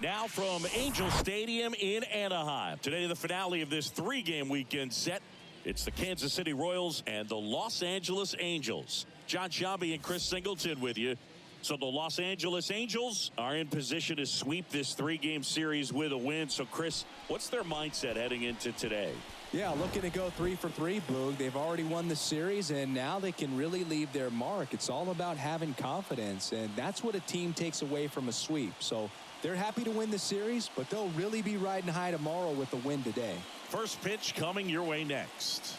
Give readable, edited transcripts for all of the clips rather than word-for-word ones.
Now from Angel Stadium in Anaheim. Today, the finale of this three-game weekend set. It's the Kansas City Royals and the Los Angeles Angels. John Sciambi and Chris Singleton with you. So the Los Angeles Angels are in position to sweep this three-game series with a win. So, Chris, what's their mindset heading into today? Yeah, looking to go 3 for 3, Boog. They've already won the series, and now they can really leave their mark. It's all about having confidence, and that's what a team takes away from a sweep. So they're happy to win the series, but they'll really be riding high tomorrow with a win today. First pitch coming your way next.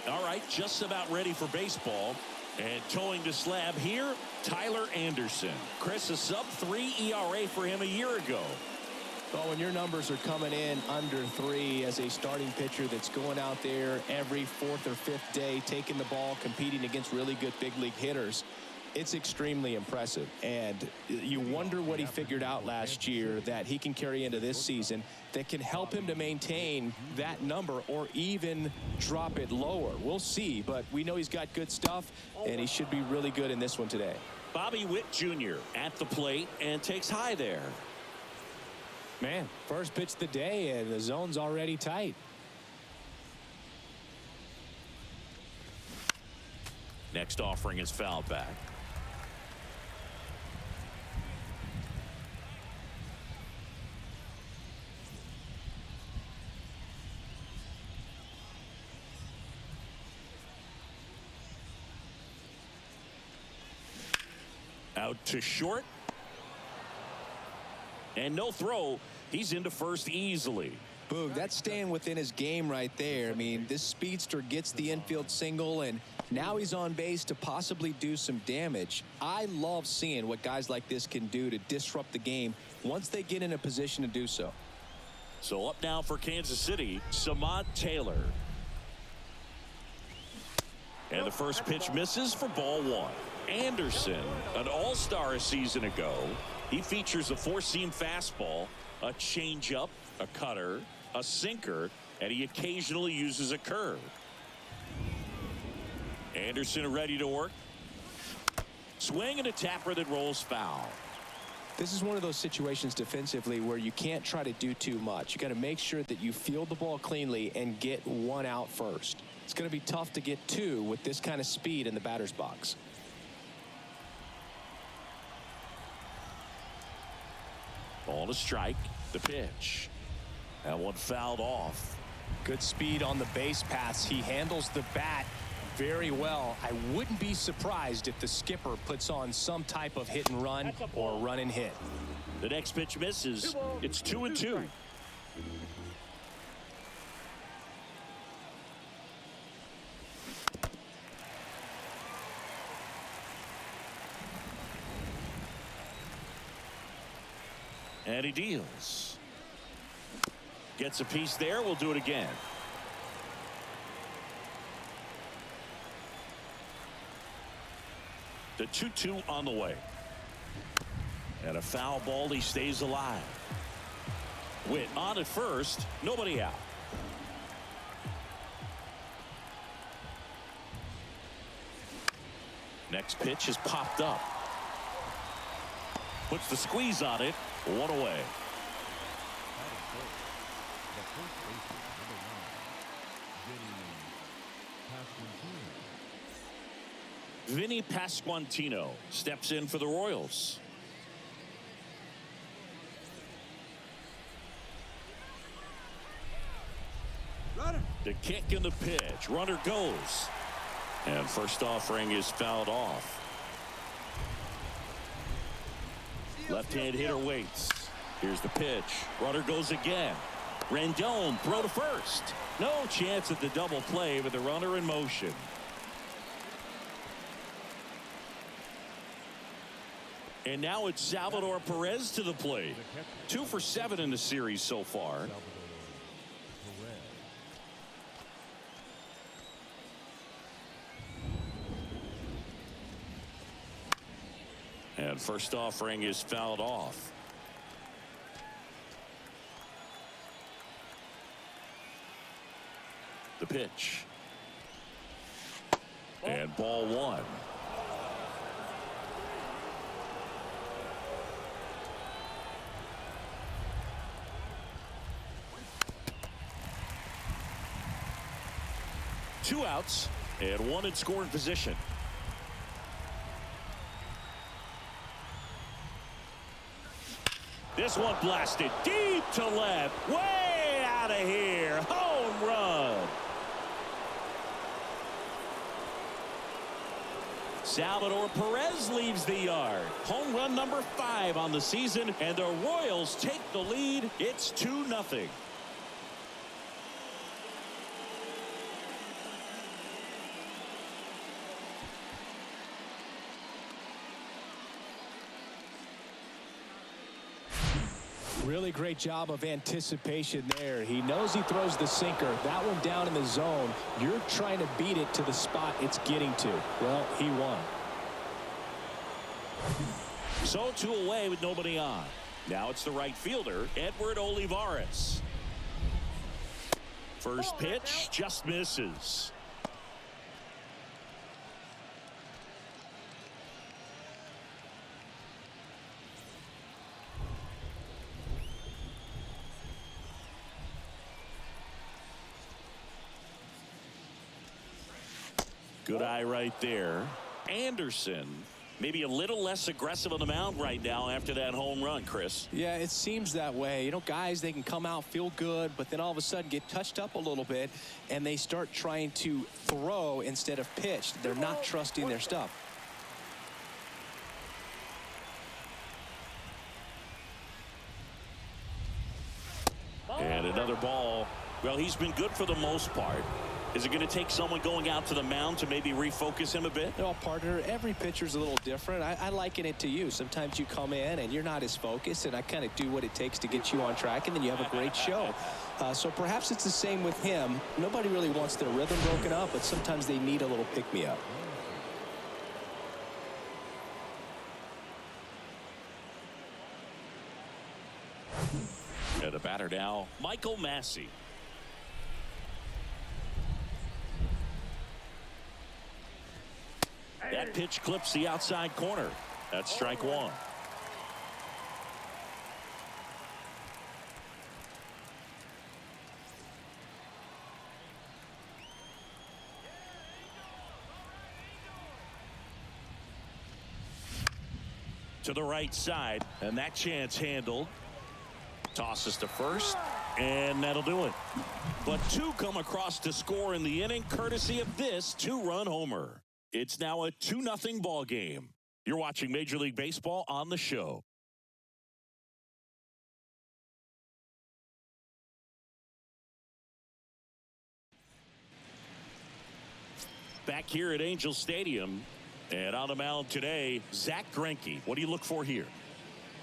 All right, just about ready for baseball. And towing the slab here, Tyler Anderson. Chris, a sub-3 ERA for him a year ago. Well, when your numbers are coming in under 3 as a starting pitcher that's going out there every 4th or 5th day, taking the ball, competing against really good big league hitters, it's extremely impressive. And you wonder what he figured out last year that he can carry into this season that can help him to maintain that number or even drop it lower. We'll see, but we know he's got good stuff, and he should be really good in this one today. Bobby Witt Jr. at the plate and takes high there. Man, first pitch of the day, and the zone's already tight. Next offering is fouled back. Out to short. And no throw. He's into first easily. Boog, that's staying within his game right there. I mean, this speedster gets the infield single, and now he's on base to possibly do some damage. I love seeing what guys like this can do to disrupt the game once they get in a position to do so. So up now for Kansas City, Samad Taylor. And the first pitch misses for ball 1. Anderson, an all-star a season ago. He features a 4-seam fastball, a changeup, a cutter, a sinker, and he occasionally uses a curve. Anderson ready to work. Swing and a tapper that rolls foul. This is one of those situations defensively where you can't try to do too much. You got to make sure that you field the ball cleanly and get 1 out first. It's going to be tough to get 2 with this kind of speed in the batter's box. Ball to strike. The pitch. That one fouled off. Good speed on the base pass. He handles the bat very well. I wouldn't be surprised if the skipper puts on some type of hit and run or run and hit. The next pitch misses. It's 2-2. And he deals. Gets a piece there. We'll do it again. The 2-2 on the way. And a foul ball. He stays alive. Witt on at first. Nobody out. Next pitch is popped up. Puts the squeeze on it. 1 away. Vinny Pasquantino steps in for the Royals. Runner. The kick and the pitch. Runner goes. And first offering is fouled off. Left-hand hitter waits. Here's the pitch. Runner goes again. Rendon throw to first. No chance at the double play with the runner in motion. And now it's Salvador Perez to the plate. 2 for 7 in the series so far. And first offering is fouled off. The pitch. And ball one. Two outs and one in scoring position. This one blasted deep to left, way out of here. Home run. Salvador Perez leaves the yard. Home run number 5 on the season, and the Royals take the lead. It's 2-0. Really great job of anticipation there. He knows he throws the sinker. That one down in the zone. You're trying to beat it to the spot it's getting to. Well, he won. So 2 away with nobody on. Now it's the right fielder, Edward Olivares. First pitch just misses. Good eye right there. Anderson, maybe a little less aggressive on the mound right now after that home run, Chris. Yeah, it seems that way. You know, guys, they can come out, feel good, but then all of a sudden get touched up a little bit, and they start trying to throw instead of pitch. They're not trusting their stuff. And another ball. Well, he's been good for the most part. Is it going to take someone going out to the mound to maybe refocus him a bit? You know, partner, every pitcher's a little different. I liken it to you. Sometimes you come in and you're not as focused, and I kind of do what it takes to get you on track, and then you have a great show. So perhaps it's the same with him. Nobody really wants their rhythm broken up, but sometimes they need a little pick-me-up. And the batter now, Michael Massey. That pitch clips the outside corner. That's strike one. To the right side, and that chance handled. Tosses to first, and that'll do it. But 2 come across to score in the inning, courtesy of this 2-run homer. It's now a 2-0 ball game. You're watching Major League Baseball on the show. Back here at Angel Stadium, and on the mound today, Zach Greinke. What do you look for here?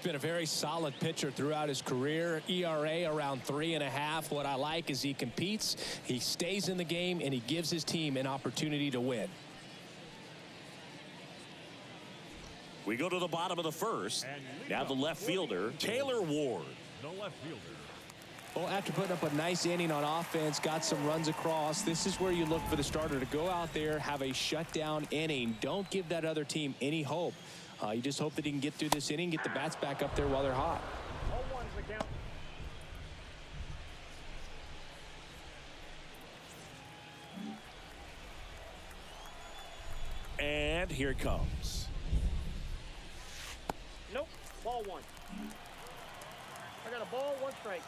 Been a very solid pitcher throughout his career. ERA around 3.5. What I like is he competes, he stays in the game, and he gives his team an opportunity to win. We go to the bottom of the first. Now the left fielder, Taylor Ward. The left fielder. Well, after putting up a nice inning on offense, got some runs across, this is where you look for the starter to go out there, have a shutdown inning. Don't give that other team any hope. You just hope that he can get through this inning, get the bats back up there while they're hot. 0-1's the count. And here it comes. Nope. Ball 1. I got a ball, 1 strike.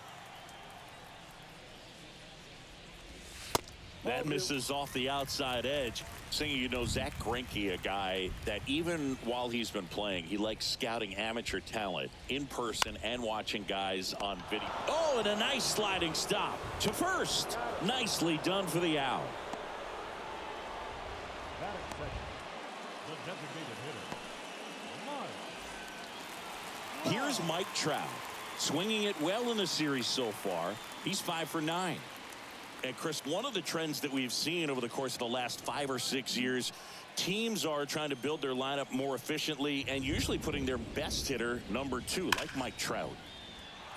That misses off the outside edge. Saying, you know, Zach Greinke, a guy that even while he's been playing, he likes scouting amateur talent in person and watching guys on video. Oh, and a nice sliding stop to first. Nicely done for the out. That is second. The designated hitter. Here's Mike Trout, swinging it well in the series so far. He's 5 for 9. And Chris, one of the trends that we've seen over the course of the last 5 or 6 years, teams are trying to build their lineup more efficiently and usually putting their best hitter number 2, like Mike Trout.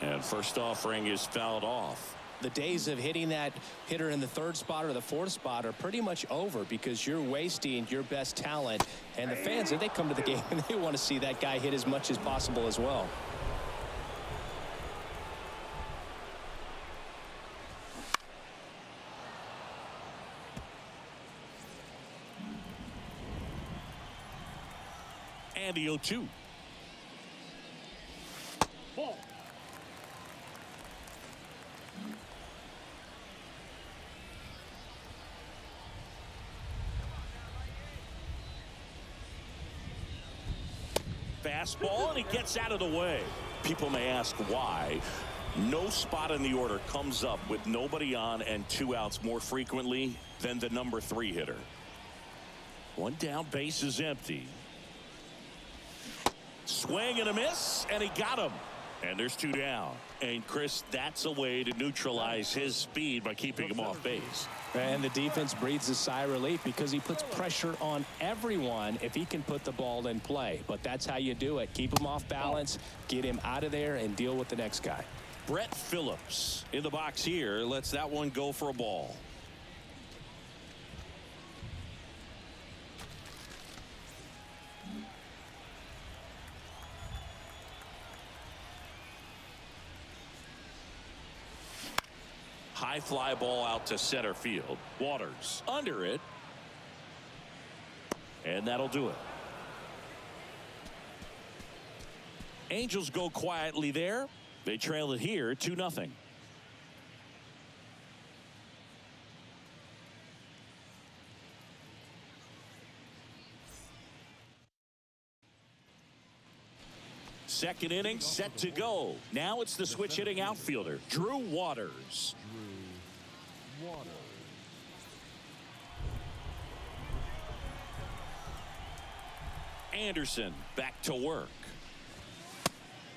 And first offering is fouled off. the days of hitting that hitter in the third spot or the fourth spot are pretty much over because you're wasting your best talent. And the fans, they come to the game and they want to see that guy hit as much as possible as well. And the 0-2. Ball. Fastball, and he gets out of the way. People may ask why. No spot in the order comes up with nobody on and 2 outs more frequently than the number 3 hitter. 1 down, base is empty. Swing and a miss, and he got him. And there's 2 down. And Chris, that's a way to neutralize his speed by keeping him off base. And the defense breathes a sigh of relief because he puts pressure on everyone if he can put the ball in play. But that's how you do it. Keep him off balance, get him out of there, and deal with the next guy. Brett Phillips in the box here lets that one go for a ball. High fly ball out to center field. Waters under it. And that'll do it. Angels go quietly there. They trail it here 2-0. Second inning set to go. Now it's the switch hitting outfielder, Drew Waters. Anderson back to work.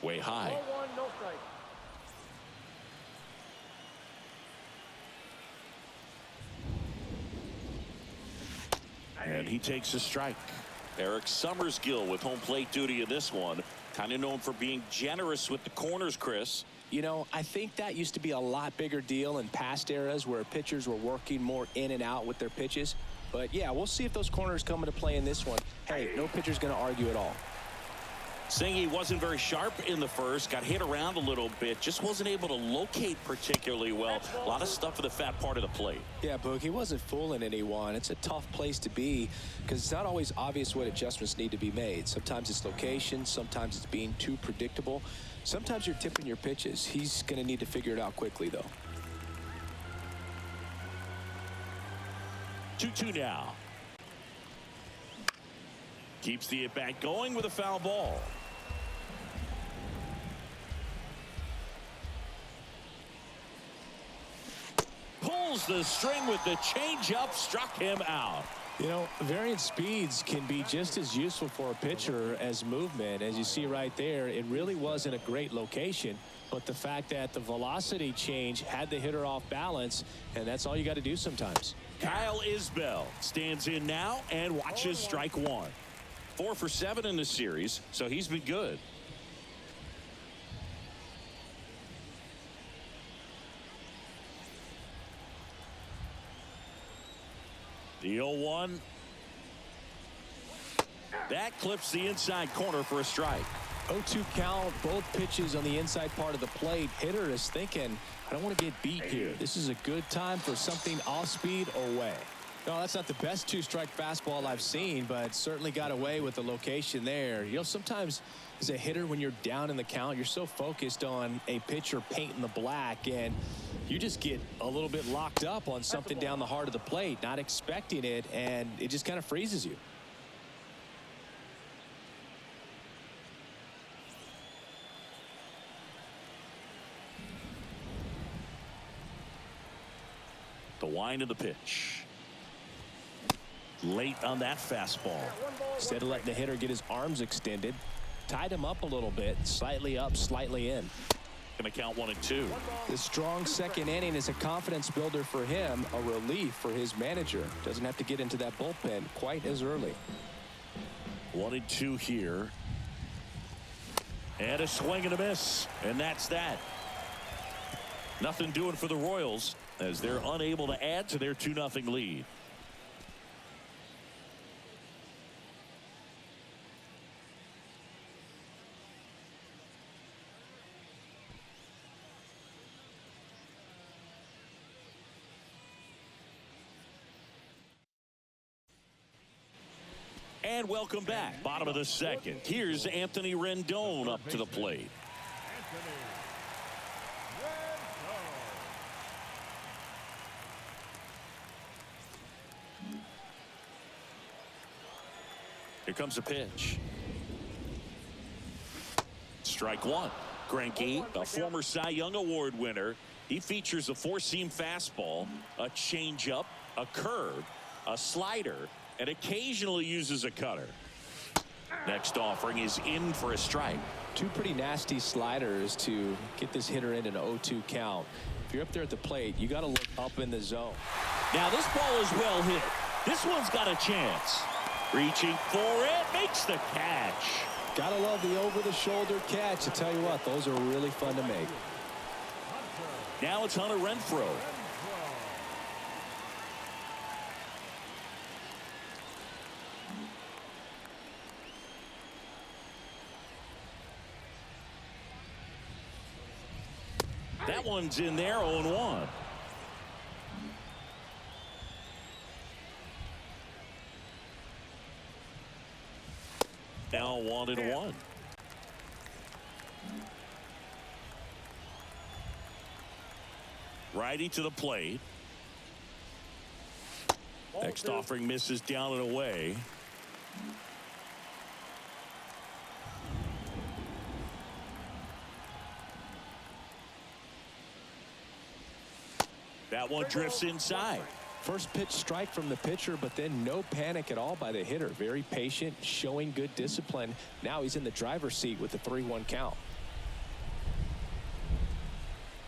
Way high. 0-1, no strike. And he takes a strike. Eric Summersgill with home plate duty in this one. Kind of known for being generous with the corners, Chris. You know, I think that used to be a lot bigger deal in past eras where pitchers were working more in and out with their pitches. But, yeah, we'll see if those corners come into play in this one. Hey, no pitcher's going to argue at all. Saying he wasn't very sharp in the first, got hit around a little bit, just wasn't able to locate particularly well. A lot of stuff for the fat part of the plate. Yeah, Boog, he wasn't fooling anyone. It's a tough place to be because it's not always obvious what adjustments need to be made. Sometimes it's location, sometimes it's being too predictable. Sometimes you're tipping your pitches. He's going to need to figure it out quickly, though. 2-2 now. Keeps the at-bat going with a foul ball. Pulls the string with the changeup, struck him out. You know, varying speeds can be just as useful for a pitcher as movement. As you see right there, it really wasn't a great location, but the fact that the velocity change had the hitter off balance, and that's all you got to do sometimes. Kyle Isbell stands in now and watches strike 1. 4 for 7 in this series, so he's been good. The 0-1. That clips the inside corner for a strike. 0-2 count, both pitches on the inside part of the plate. Hitter is thinking, I don't want to get beat here. This is a good time for something off speed away. No, that's not the best 2-strike fastball I've seen, but certainly got away with the location there. You know, sometimes as a hitter, when you're down in the count, you're so focused on a pitcher painting the black, and you just get a little bit locked up on something down the heart of the plate, not expecting it, and it just kind of freezes you. The wind of the pitch. Late on that fastball. Instead of letting the hitter get his arms extended, tied him up a little bit, slightly up, slightly in. Going to count 1-2. The strong second inning is a confidence builder for him, a relief for his manager. Doesn't have to get into that bullpen quite as early. 1-2 here. And a swing and a miss. And that's that. Nothing doing for the Royals as they're unable to add to their 2-0 lead. And welcome back. Bottom of the second. Here's Anthony Rendon up to the plate. Here comes a pitch. Strike one. Greinke, a former Cy Young Award winner. He features a four-seam fastball, a changeup, a curve, a slider, and occasionally uses a cutter. Next offering is in for a strike. Two pretty nasty sliders to get this hitter in an 0-2 count. If you're up there at the plate, you got to look up in the zone. Now this ball is well hit. This one's got a chance. Reaching for it, makes the catch. Gotta love the over-the-shoulder catch. I tell you what, those are really fun to make. Now it's Hunter Renfroe. That one's in there, 0-1. Now 1-1. Righty to the plate. Next offering misses down and away. That one drifts inside. First pitch strike from the pitcher, but then no panic at all by the hitter. Very patient, showing good discipline. Now he's in the driver's seat with the 3-1 count.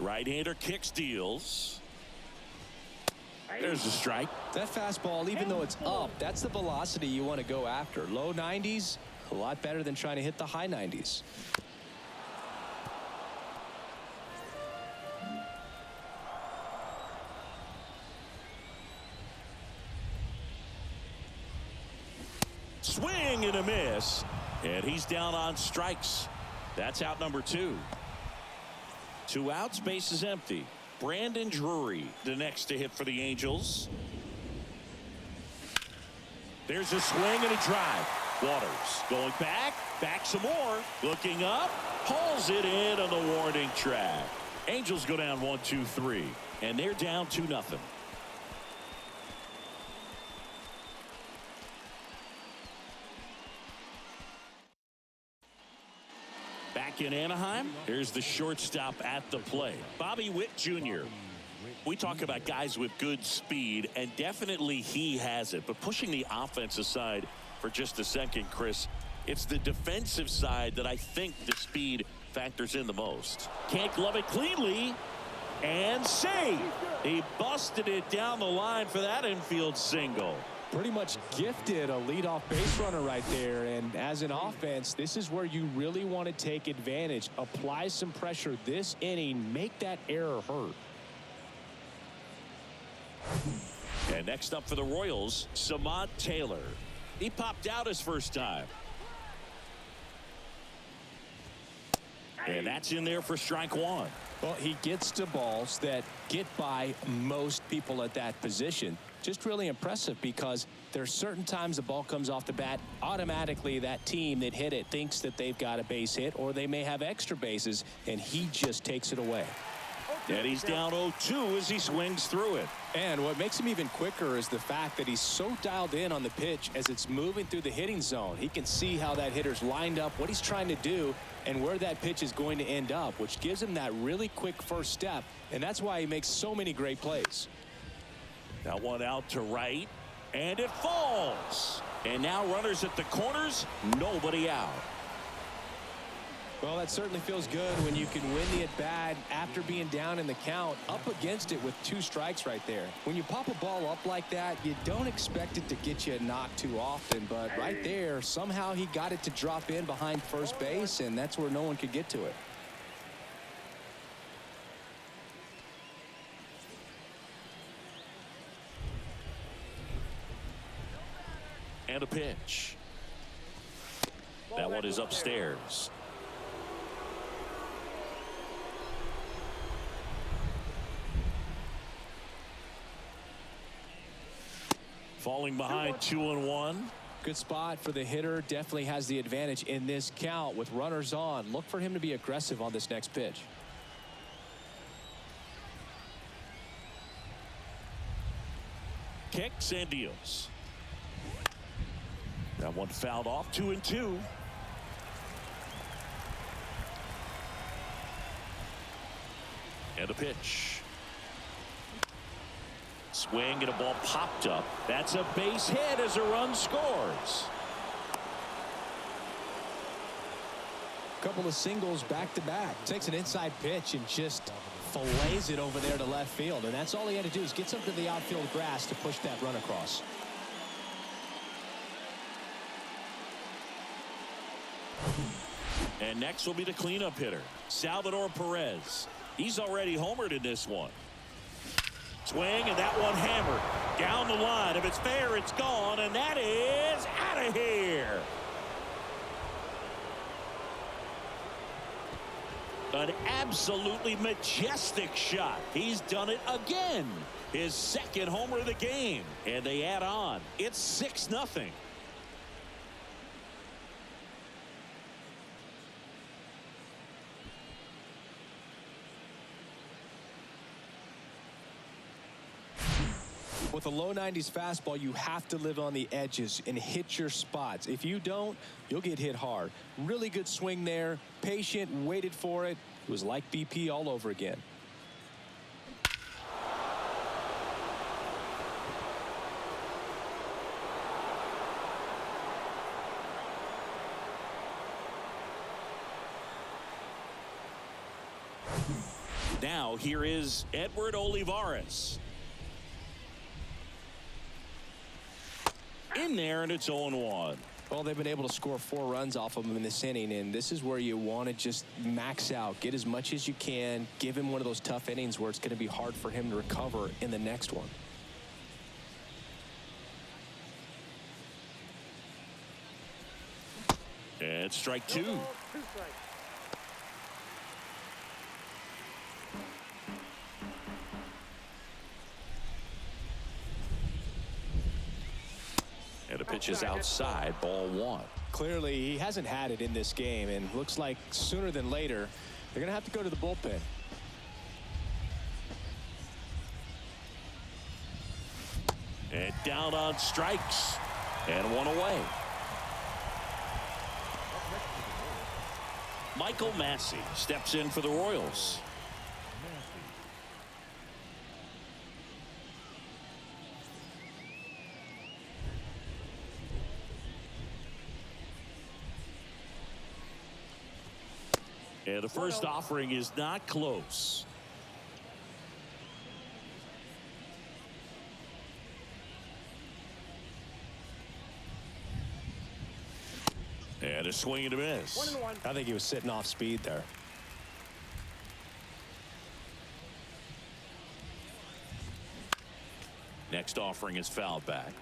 Right-hander kicks, deals. There's a strike. That fastball, even though it's up, that's the velocity you want to go after. Low 90s, a lot better than trying to hit the high 90s. Swing and a miss, and he's down on strikes. That's out number 2. 2 outs, base is empty. Brandon Drury, the next to hit for the Angels. There's a swing and a drive. Waters going back some more, looking up, hauls it in on the warning track. Angels go down 1-2-3, and they're down 2-0. Back in Anaheim, here's the shortstop at the plate, Bobby Witt Jr. We talk about guys with good speed, and definitely he has it. But pushing the offense aside for just a second, Chris, it's the defensive side that I think the speed factors in the most. Can't glove it cleanly, and save. He busted it down the line for that infield single. Pretty much gifted a leadoff base runner right there. And as an offense, this is where you really want to take advantage. Apply some pressure this inning. Make that error hurt. And next up for the Royals, Samad Taylor. He popped out his first time. And that's in there for strike one. Well, he gets to balls that get by most people at that position. Just really impressive because there's certain times the ball comes off the bat, automatically that team that hit it thinks that they've got a base hit or they may have extra bases, and he just takes it away. And he's down 0-2 as he swings through it. And what makes him even quicker is the fact that he's so dialed in on the pitch as it's moving through the hitting zone. He can see how that hitter's lined up, what he's trying to do, and where that pitch is going to end up, which gives him that really quick first step, and that's why he makes so many great plays. That one out to right, and it falls. And now runners at the corners, nobody out. Well, that certainly feels good when you can win the at-bat after being down in the count, up against it with 2 strikes right there. When you pop a ball up like that, you don't expect it to get you a knock too often, but right there, somehow he got it to drop in behind first base, and that's where no one could get to it. And a pitch. That one is upstairs. Falling behind 2-1. Good spot for the hitter. Definitely has the advantage in this count with runners on. Look for him to be aggressive on this next pitch. Kicks and deals. That one fouled off. 2-2. And a pitch. Swing and a ball popped up. That's a base hit as a run scores. Couple of singles back to back. Takes an inside pitch and just fillets it over there to left field. And that's all he had to do is get something to the outfield grass to push that run across. And next will be the cleanup hitter, Salvador Perez. He's already homered in this one. Swing, and that one hammered down the line. If it's fair, it's gone, and that is out of here. An absolutely majestic shot. He's done it again. His second homer of the game, and they add on. It's 6-0. With a low 90s fastball, you have to live on the edges and hit your spots. If you don't, you'll get hit hard. Really good swing there. Patient, waited for it. It was like BP all over again. Now here is Edward Olivares. In there, and it's 0-1. Well, they've been able to score 4 runs off of him in this inning, and this is where you want to just max out, get as much as you can, give him one of those tough innings where it's going to be hard for him to recover in the next one. And strike 2. 2 strikes. And the pitch is outside, ball 1. Clearly, he hasn't had it in this game, and looks like sooner than later, they're going to have to go to the bullpen. And down on strikes. And one away. Michael Massey steps in for the Royals. And the first offering is not close. And a swing and a miss. 1-1. I think he was sitting off speed there. Next offering is fouled back.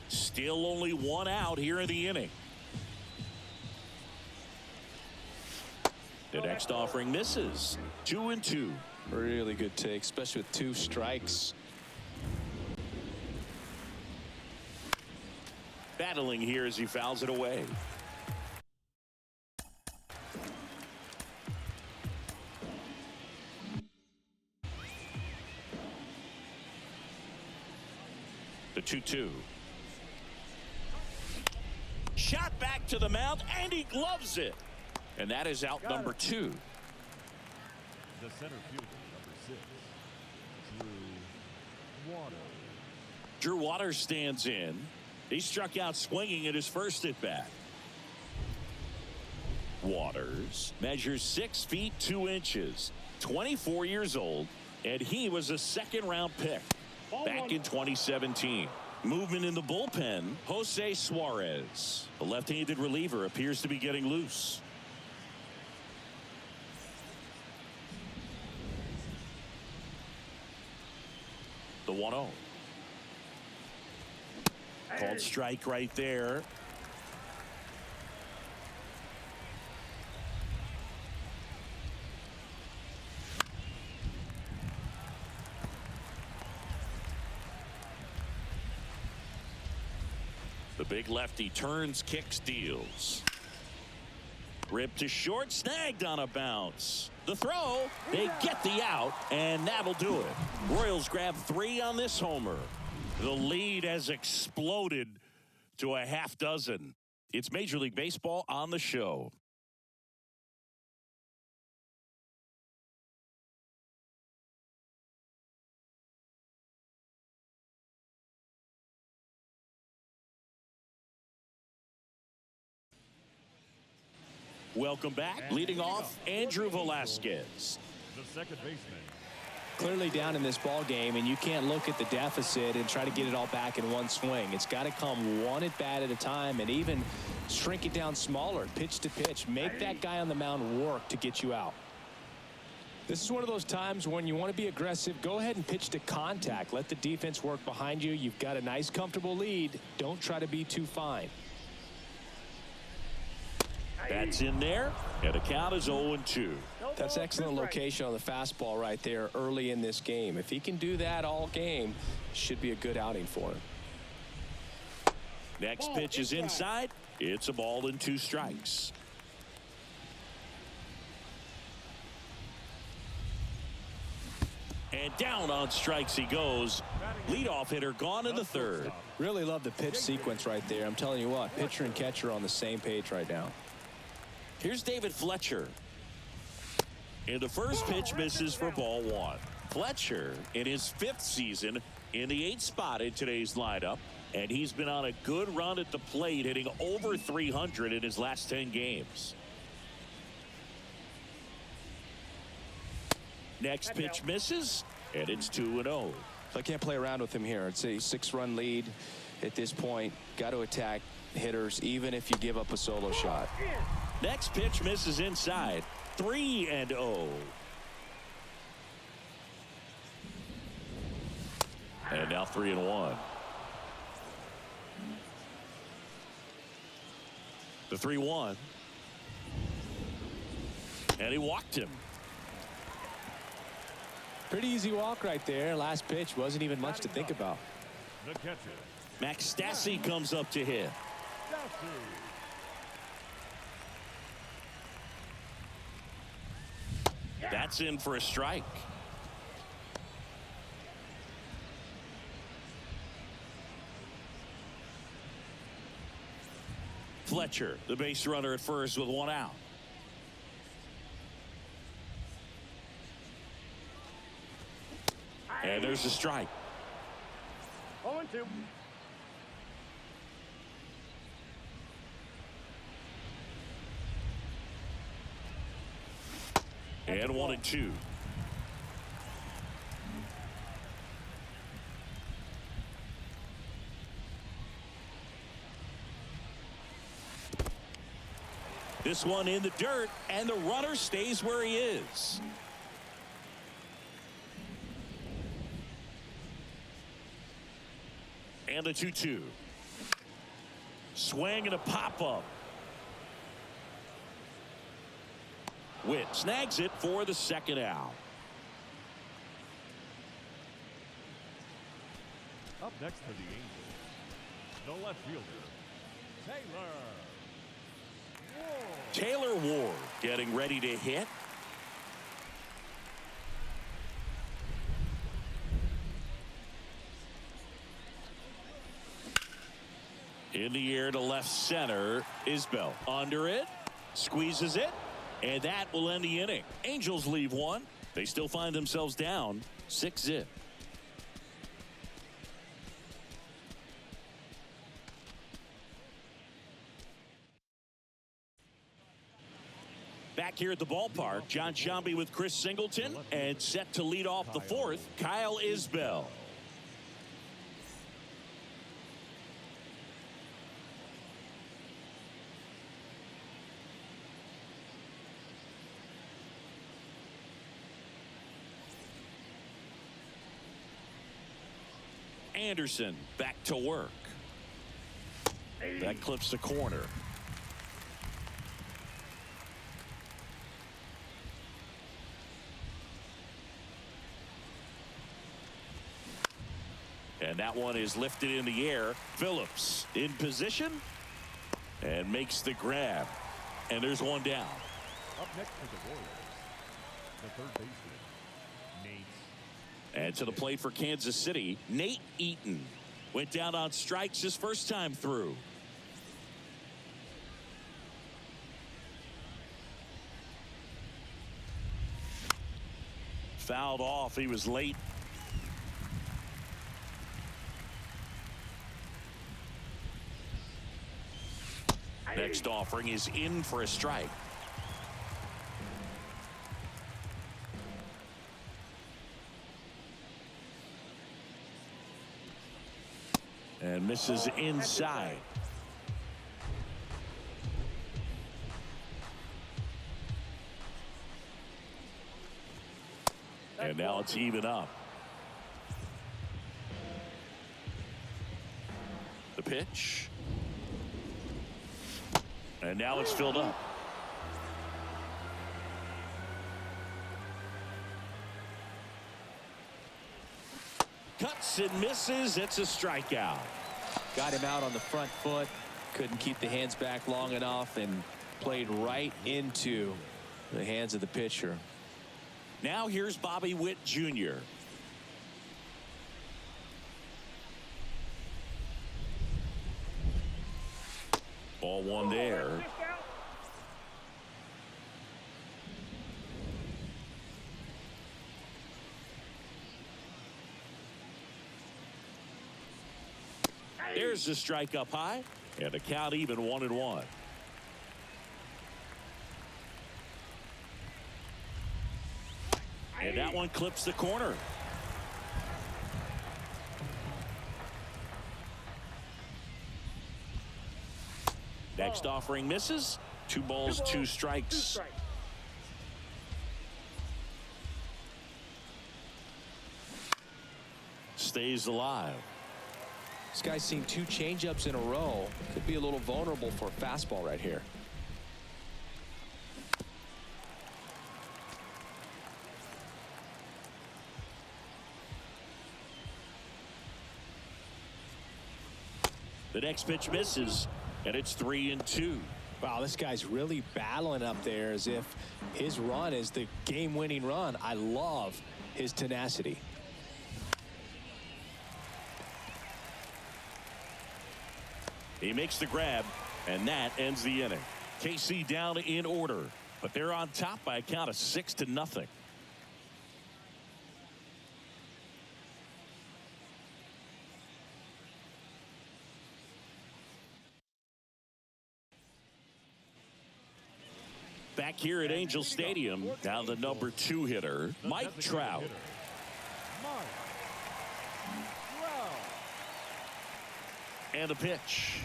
Still only 1 out here in the inning. The next offering misses. 2-2. Really good take, especially with 2 strikes. Battling here as he fouls it away. The 2-2. Shot back to the mound, and he gloves it. And that is out number 2. The center fielder, number 6, Drew Waters. Drew Waters stands in. He struck out swinging at his first at bat. Waters measures 6 feet 2 inches, 24 years old, and he was a second-round pick back in 2017. Movement in the bullpen, Jose Suarez. The left-handed reliever appears to be getting loose. The 1-0. Called strike right there. The big lefty turns, kicks, deals. Ripped to short, snagged on a bounce. The throw, they get the out, and that'll do it. Royals grab 3 on this homer. The lead has exploded to a half dozen. It's Major League Baseball on the show. Welcome back. Leading off, Andrew Velasquez. The second baseman. Clearly down in this ball game, and you can't look at the deficit and try to get it all back in one swing. It's got to come one at bat at a time, and even shrink it down smaller, pitch to pitch. Make that guy on the mound work to get you out. This is one of those times when you want to be aggressive. Go ahead and pitch to contact. Let the defense work behind you. You've got a nice, comfortable lead. Don't try to be too fine. That's in there, and the count is 0-2. That's excellent location on the fastball right there early in this game. If he can do that all game, should be a good outing for him. Next pitch is inside. It's a ball and 2 strikes. And down on strikes he goes. Leadoff hitter gone in the third. Really love the pitch sequence right there. I'm telling you what, pitcher and catcher on the same page right now. Here's David Fletcher. And the first pitch misses for ball 1. Fletcher in his 5th season in the 8th spot in today's lineup. And he's been on a good run at the plate, hitting over 300 in his last 10 games. Next pitch misses, and it's 2-0. I can't play around with him here. It's a 6-run lead at this point. Got to attack hitters, even if you give up a solo shot. Next pitch misses inside. 3-0. And now 3-1. The 3-1. And he walked him. Pretty easy walk right there. Last pitch wasn't even much to think about. The catcher. Max Stassi comes up to hit. That's in for a strike. Fletcher, the base runner at first with 1 out. And there's a strike. 0-2. And 1-2. This one in the dirt, and the runner stays where he is. And the 2-2. Swing and a pop-up. Witt snags it for the second out. Up next for the Angels, the left fielder, Taylor Ward getting ready to hit. In the air to left center. Isbell under it, squeezes it, and that will end the inning. Angels leave 1. They still find themselves down 6-0. Back here at the ballpark, John Sciambi with Chris Singleton, and set to lead off the 4th, Kyle Isbell. Anderson back to work. That clips the corner. And that one is lifted in the air. Phillips in position and makes the grab. And there's one down. Up next for the Royals, the third baseman, Nate. And to the plate for Kansas City, Nate Eaton. Went down on strikes his first time through. Fouled off. He was late. Next offering is in for a strike. And misses inside. And now it's even up. The pitch. And now it's filled up. Cuts and misses. It's a strikeout. Got him out on the front foot. Couldn't keep the hands back long enough and played right into the hands of the pitcher. Now here's Bobby Witt Jr. Ball one there. There's the strike up high, and the count even 1-1. And that one clips the corner. Next offering misses. 2 balls, 2 strikes. Stays alive. This guy's seen 2 changeups in a row. Could be a little vulnerable for a fastball right here. The next pitch misses, and it's 3-2. Wow, this guy's really battling up there as if his run is the game-winning run. I love his tenacity. He makes the grab, and that ends the inning. KC down in order, but they're on top by a count of 6-0. Back here at Angel Stadium, down the number 2 hitter, Mike Trout. And a pitch.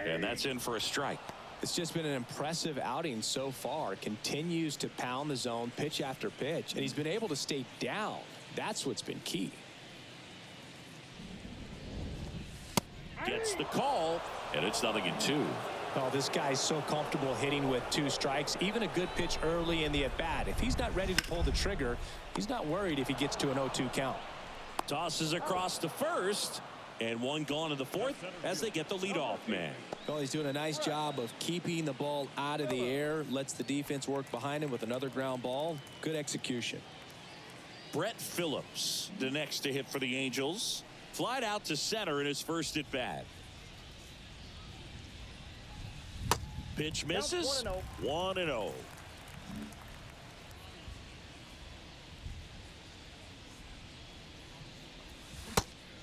And that's in for a strike. It's just been an impressive outing so far. Continues to pound the zone pitch after pitch, and he's been able to stay down. That's what's been key. Gets the call, and it's 0-2. Oh, this guy's so comfortable hitting with 2 strikes. Even a good pitch early in the at-bat. If he's not ready to pull the trigger, he's not worried if he gets to an 0-2 count. Tosses across to first, and one gone in the 4th as they get the leadoff man. Well, he's doing a nice job of keeping the ball out of the air. Lets the defense work behind him with another ground ball. Good execution. Brett Phillips, the next to hit for the Angels. Flied out to center in his first at bat. Pitch misses. 1-0.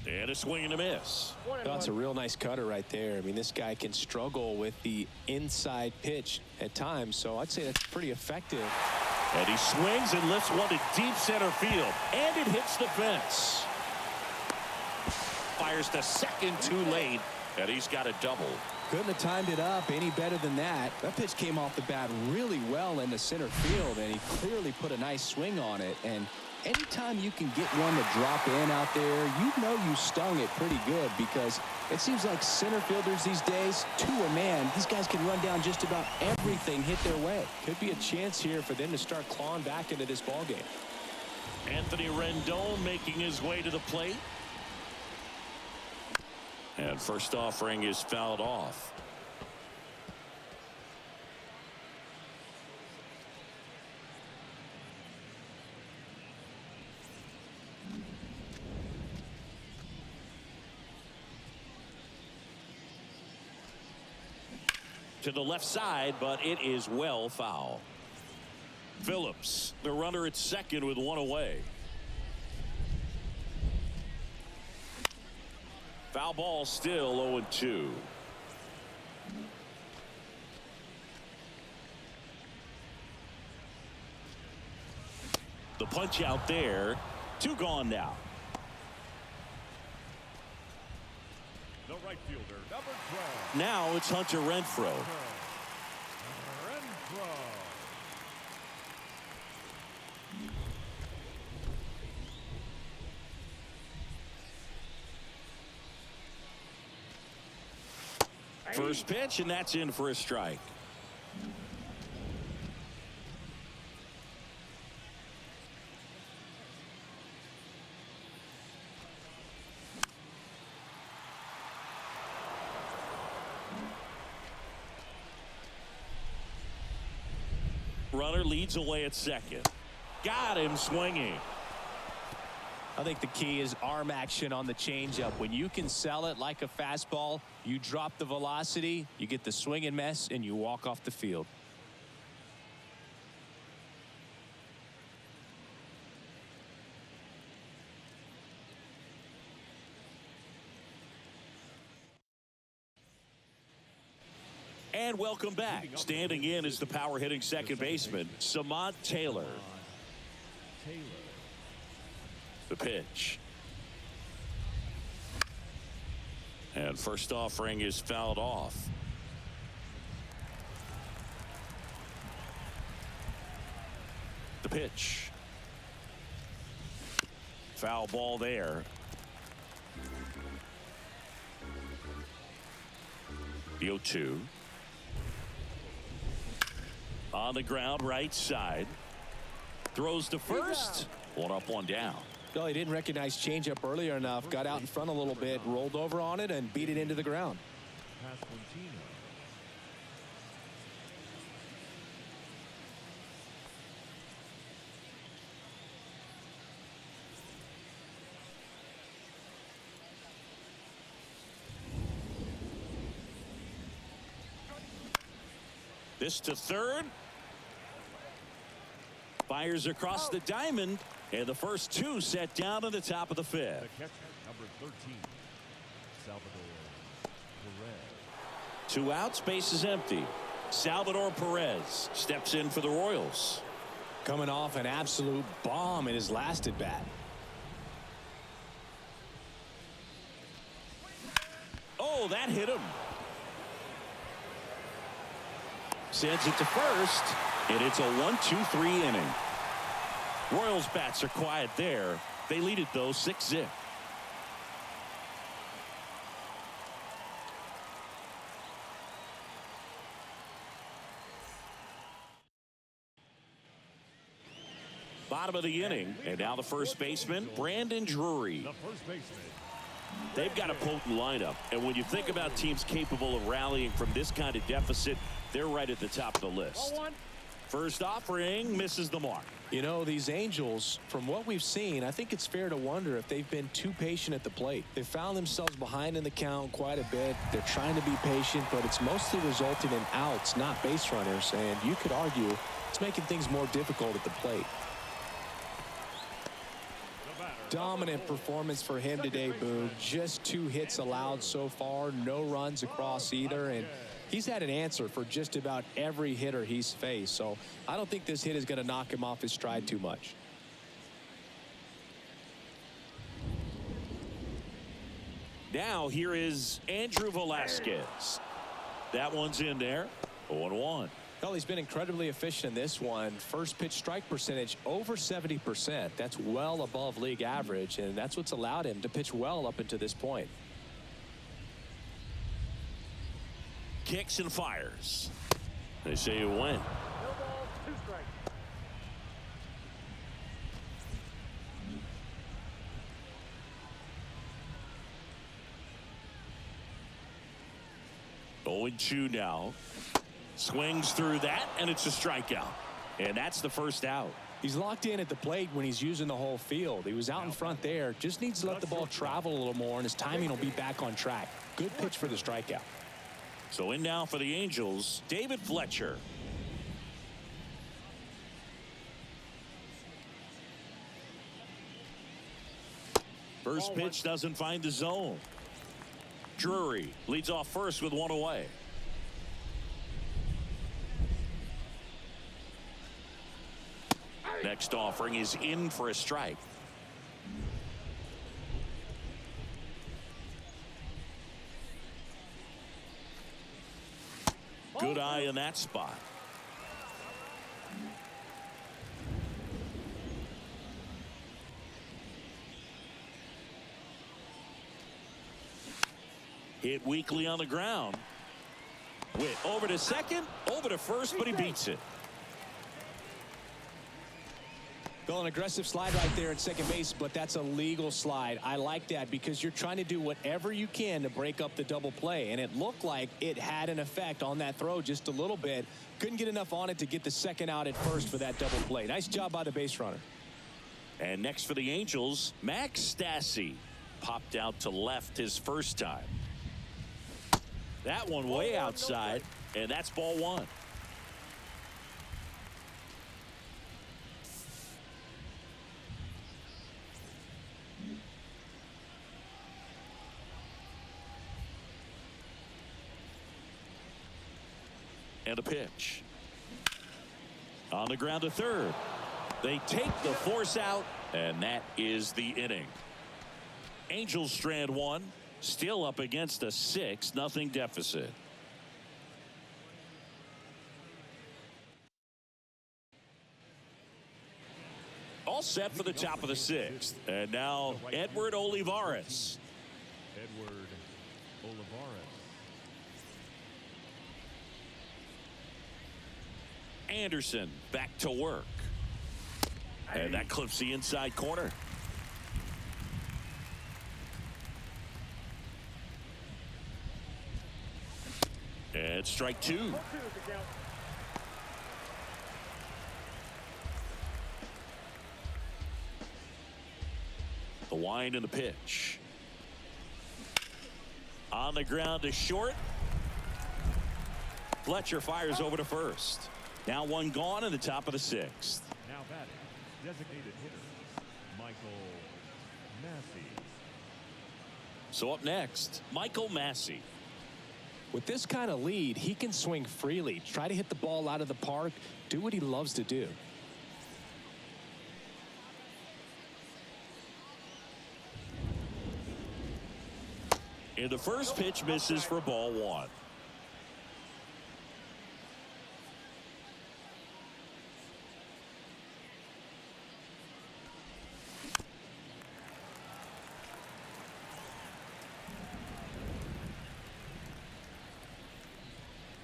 And a swing and a miss. That's a real nice cutter right there. I mean, this guy can struggle with the inside pitch at times, so I'd say that's pretty effective. And he swings and lifts one to deep center field, and it hits the fence. Fires to second too late, and he's got a double. Couldn't have timed it up any better than that. That pitch came off the bat really well into center field, and he clearly put a nice swing on it. And Anytime you can get one to drop in out there, you know you stung it pretty good, because it seems like center fielders these days, to a man, these guys can run down just about everything hit their way. Could be a chance here for them to start clawing back into this ball game. Anthony Rendon making his way to the plate. And first offering is fouled off. To the left side, but it is well foul. Phillips, the runner at second with one away. Foul ball, still 0-2. The punch out there. 2 gone now. The right fielder, number 12. Now it's Hunter Renfroe. Renfroe. First pitch, and that's in for a strike. Runner leads away at second. Got him swinging. I think the key is arm action on the changeup. When you can sell it like a fastball, you drop the velocity, you get the swing and miss, and you walk off the field. And welcome back. Standing in is the power hitting second baseman, Samad Taylor. The pitch. And first offering is fouled off. The pitch. Foul ball there. The 0-2. On the ground, right side. Throws to first. One up, one down. No, he didn't recognize changeup earlier enough. Got out in front a little bit, rolled over on it, and beat it into the ground. This to third. Fires across the diamond. And the first 2 set down in the top of the 5th. The catcher, number 13, Salvador Perez. 2 outs, base is empty. Salvador Perez steps in for the Royals. Coming off an absolute bomb in his last at bat. Oh, that hit him. Sends it to first, and it's a 1-2-3 inning. Royals bats are quiet there. They lead it though 6-0. Bottom of the inning, and now the first baseman, Brandon Drury. The first baseman. They've got a potent lineup, and when you think about teams capable of rallying from this kind of deficit, they're right at the top of the list. First offering misses the mark. You know, these Angels, from what we've seen, I think it's fair to wonder if they've been too patient at the plate. They found themselves behind in the count quite a bit. They're trying to be patient, but it's mostly resulting in outs, not base runners. And you could argue it's making things more difficult at the plate. Dominant performance for him today, Boog. Just 2 hits allowed so far, no runs across either, and he's had an answer for just about every hitter he's faced. So I don't think this hit is going to knock him off his stride too much. Now here is Andrew Velasquez. That one's in there. 0-1. Well, he's been incredibly efficient in this one. First pitch strike percentage over 70%. That's well above league average, and that's what's allowed him to pitch well up until this point. Kicks and fires. They say you win. No ball, 2 strikes. Oh, 0-2 now. Swings through that, and it's a strikeout. And that's the first out. He's locked in at the plate when he's using the whole field. He was out in front there. Just needs to let the ball travel a little more, and his timing will be back on track. Good pitch for the strikeout. So in now for the Angels, David Fletcher. First pitch doesn't find the zone. Drury leads off first with 1 away. Next offering is in for a strike. Good eye in that spot. Hit weakly on the ground. Witt over to second, over to first, but he beats it. Well, an aggressive slide right there at second base, but that's a legal slide. I like that because you're trying to do whatever you can to break up the double play, and it looked like it had an effect on that throw just a little bit. Couldn't get enough on it to get the second out at first for that double play. Nice job by the base runner. And next for the Angels, Max Stassi popped out to left his first time. That one way outside, and that's ball 1. And a pitch. On the ground to third. They take the force out, and that is the inning. Angels strand 1. Still up against a 6-0 deficit. All set for the top of the 6th. And now Edward Olivares. Edward Olivares. Anderson back to work. And that clips the inside corner. And strike 2. The wind and the pitch. On the ground to short. Fletcher fires over to first. Now 1 gone in the top of the 6th. Now batting, designated hitter, Michael Massey. So up next, Michael Massey. With this kind of lead, he can swing freely, try to hit the ball out of the park, do what he loves to do. And the first pitch misses for ball 1.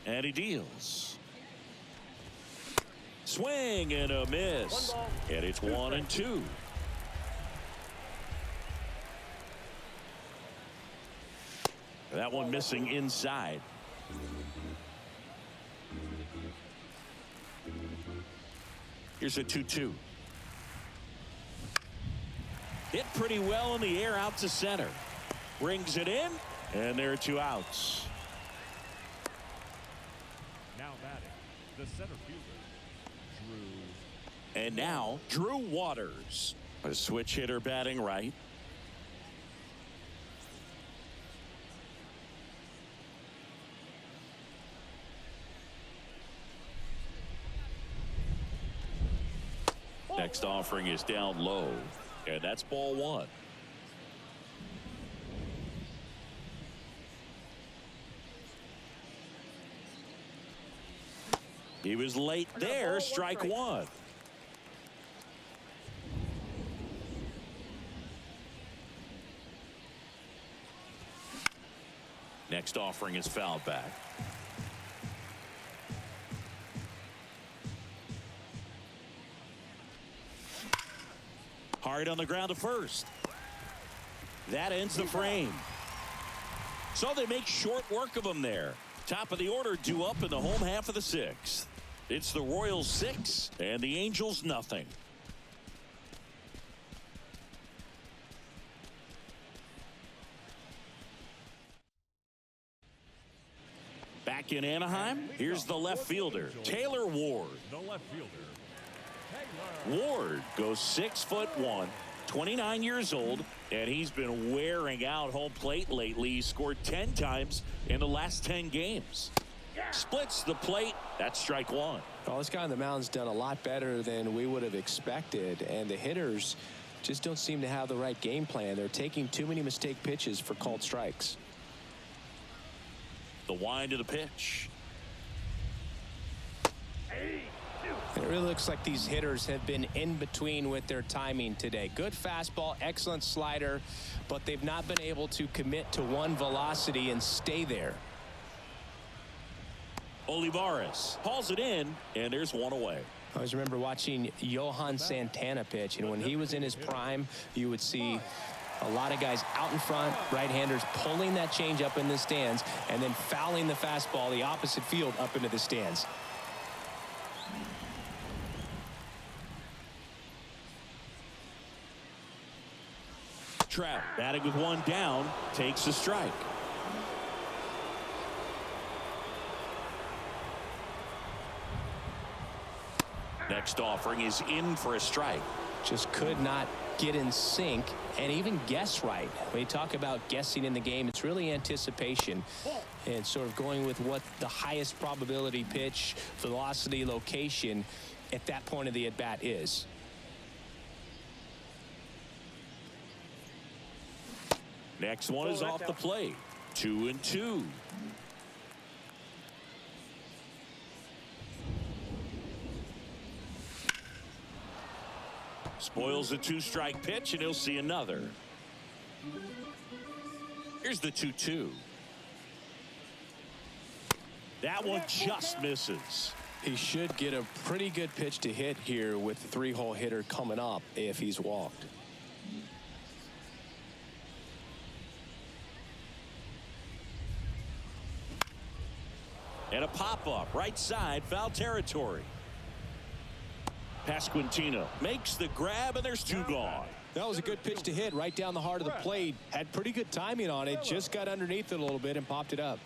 And he deals. Swing and a miss. And it's 1-2. That one missing inside. Here's a 2-2. Hit pretty well in the air out to center. Brings it in, and there are 2 outs. Now batting, the center fielder, Drew. And now Drew Waters, a switch hitter batting right. Next offering is down low, and that's ball 1. He was late there. Strike one. Next offering is fouled back. Hard on the ground to first. That ends the frame. So they make short work of him there. Top of the order due up in the home half of the sixth. It's the Royals 6 and the Angels nothing. Back in Anaheim, here's the left fielder, Taylor Ward. The left fielder, Ward goes 6'1", 29 years old, and he's been wearing out home plate lately. He scored 10 times in the last 10 games. Splits the plate. That's strike one. Well, this guy on the mound's done a lot better than we would have expected, and the hitters just don't seem to have the right game plan. They're taking too many mistake pitches for called strikes. The wind of the pitch. And it really looks like these hitters have been in between with their timing today. Good fastball, excellent slider, but they've not been able to commit to one velocity and stay there. Olivares hauls it in, and there's one away. I always remember watching Johan Santana pitch, and when he was in his prime, you would see a lot of guys out in front, right-handers pulling that change up in the stands and then fouling the fastball the opposite field up into the stands. Trout batting with one down, takes a strike. Next offering is in for a strike. Just could not get in sync and even guess right. When you talk about guessing in the game, it's really anticipation and sort of going with what the highest probability pitch, velocity, location at that point of the at-bat is. Next one is off the plate. 2-2. Spoils a two-strike pitch, and he'll see another. Here's the 2-2. That one just misses. He should get a pretty good pitch to hit here with the three-hole hitter coming up if he's walked. And a pop-up, right side, foul territory. Pasquantino makes the grab, and there's two gone. That was a good pitch to hit right down the heart of the plate. Had pretty good timing on it. Just got underneath it a little bit and popped it up.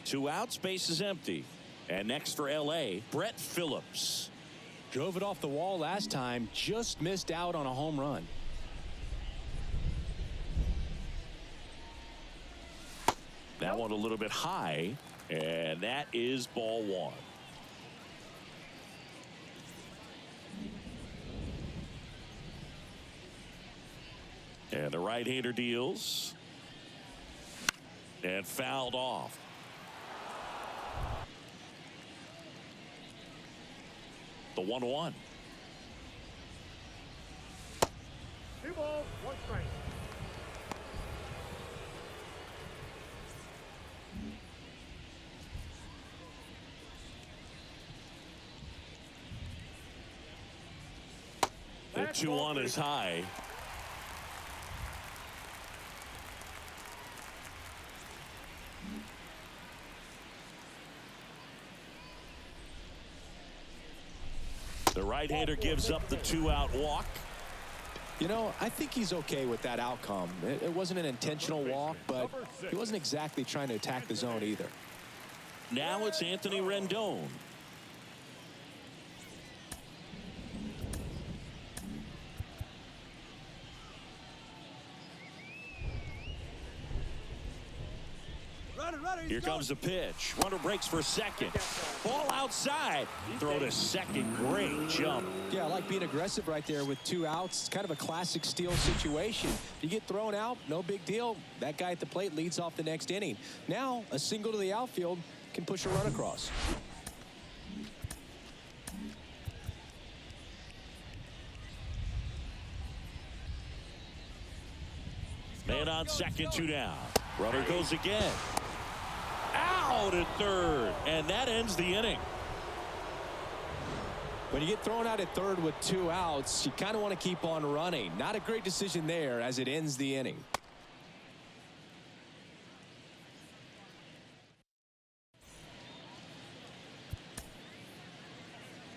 2 outs, base is empty. And next for L.A., Brett Phillips. Drove it off the wall last time. Just missed out on a home run. That one a little bit high, and that is ball one. And the right-hander deals. And fouled off. The 1-1. 2 balls, 1 strike. The 2-1 is high. The right-hander gives up the 2-out walk. You know, I think he's okay with that outcome. It wasn't an intentional walk, but he wasn't exactly trying to attack the zone either. Now it's Anthony Rendon. Here comes the pitch. Runner breaks for second. Ball outside. Throw to second. Great jump. Yeah, I like being aggressive right there with 2 outs. It's kind of a classic steal situation. You get thrown out, no big deal. That guy at the plate leads off the next inning. Now, a single to the outfield can push a run across. Man on second, 2 down. Runner goes again. Out at third. And that ends the inning. When you get thrown out at third with 2 outs, you kind of want to keep on running. Not a great decision there as it ends the inning.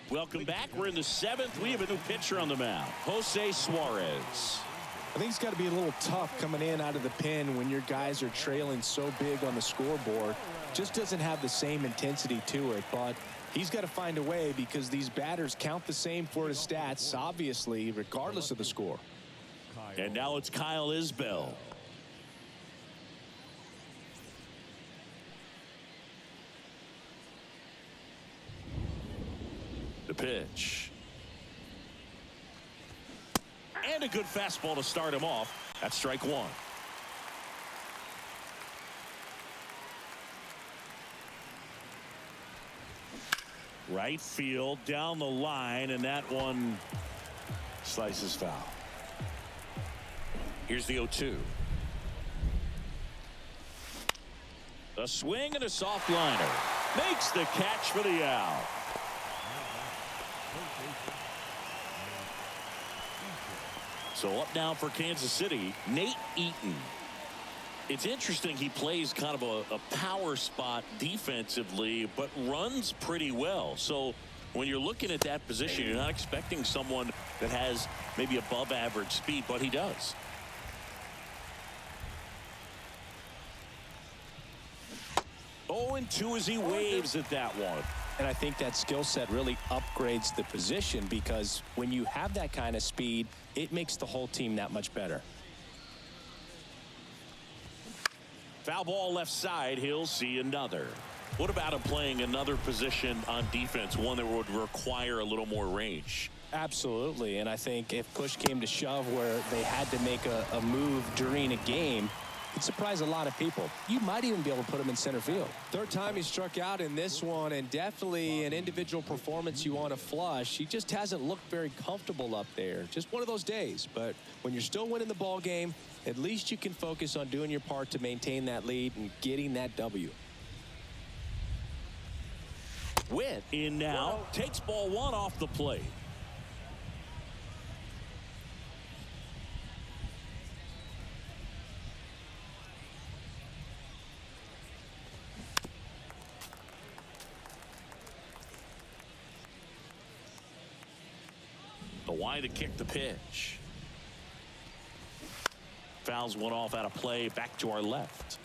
Welcome back. We're in the 7th. We have a new pitcher on the mound, Jose Suarez. I think it's got to be a little tough coming in out of the pen when your guys are trailing so big on the scoreboard. Just doesn't have the same intensity to it, but he's got to find a way because these batters count the same for his stats, obviously, regardless of the score. And now it's Kyle Isbell. The pitch. And a good fastball to start him off. That's strike 1. Right field down the line, and that one slices foul. Here's the 0-2. A swing and a soft liner. Makes the catch for the out. So up now for Kansas City, Nate Eaton. It's interesting, he plays kind of a power spot defensively, but runs pretty well. So when you're looking at that position, you're not expecting someone that has maybe above average speed, but he does. Oh, and 2 as he waves at that one. And I think that skill set really upgrades the position because when you have that kind of speed, it makes the whole team that much better. Foul ball left side. He'll see another. What about him playing another position on defense, one that would require a little more range? Absolutely. And I think if push came to shove where they had to make a move during a game, it'd surprise a lot of people. You might even be able to put him in center field. Third time he struck out in this one, and definitely an individual performance you want to flush. He just hasn't looked very comfortable up there. Just one of those days. But when you're still winning the ball game, at least you can focus on doing your part to maintain that lead and getting that W. Witt in now, takes ball 1 off the plate. The wide to kick the pitch. Fouls one off out of play, back to our left.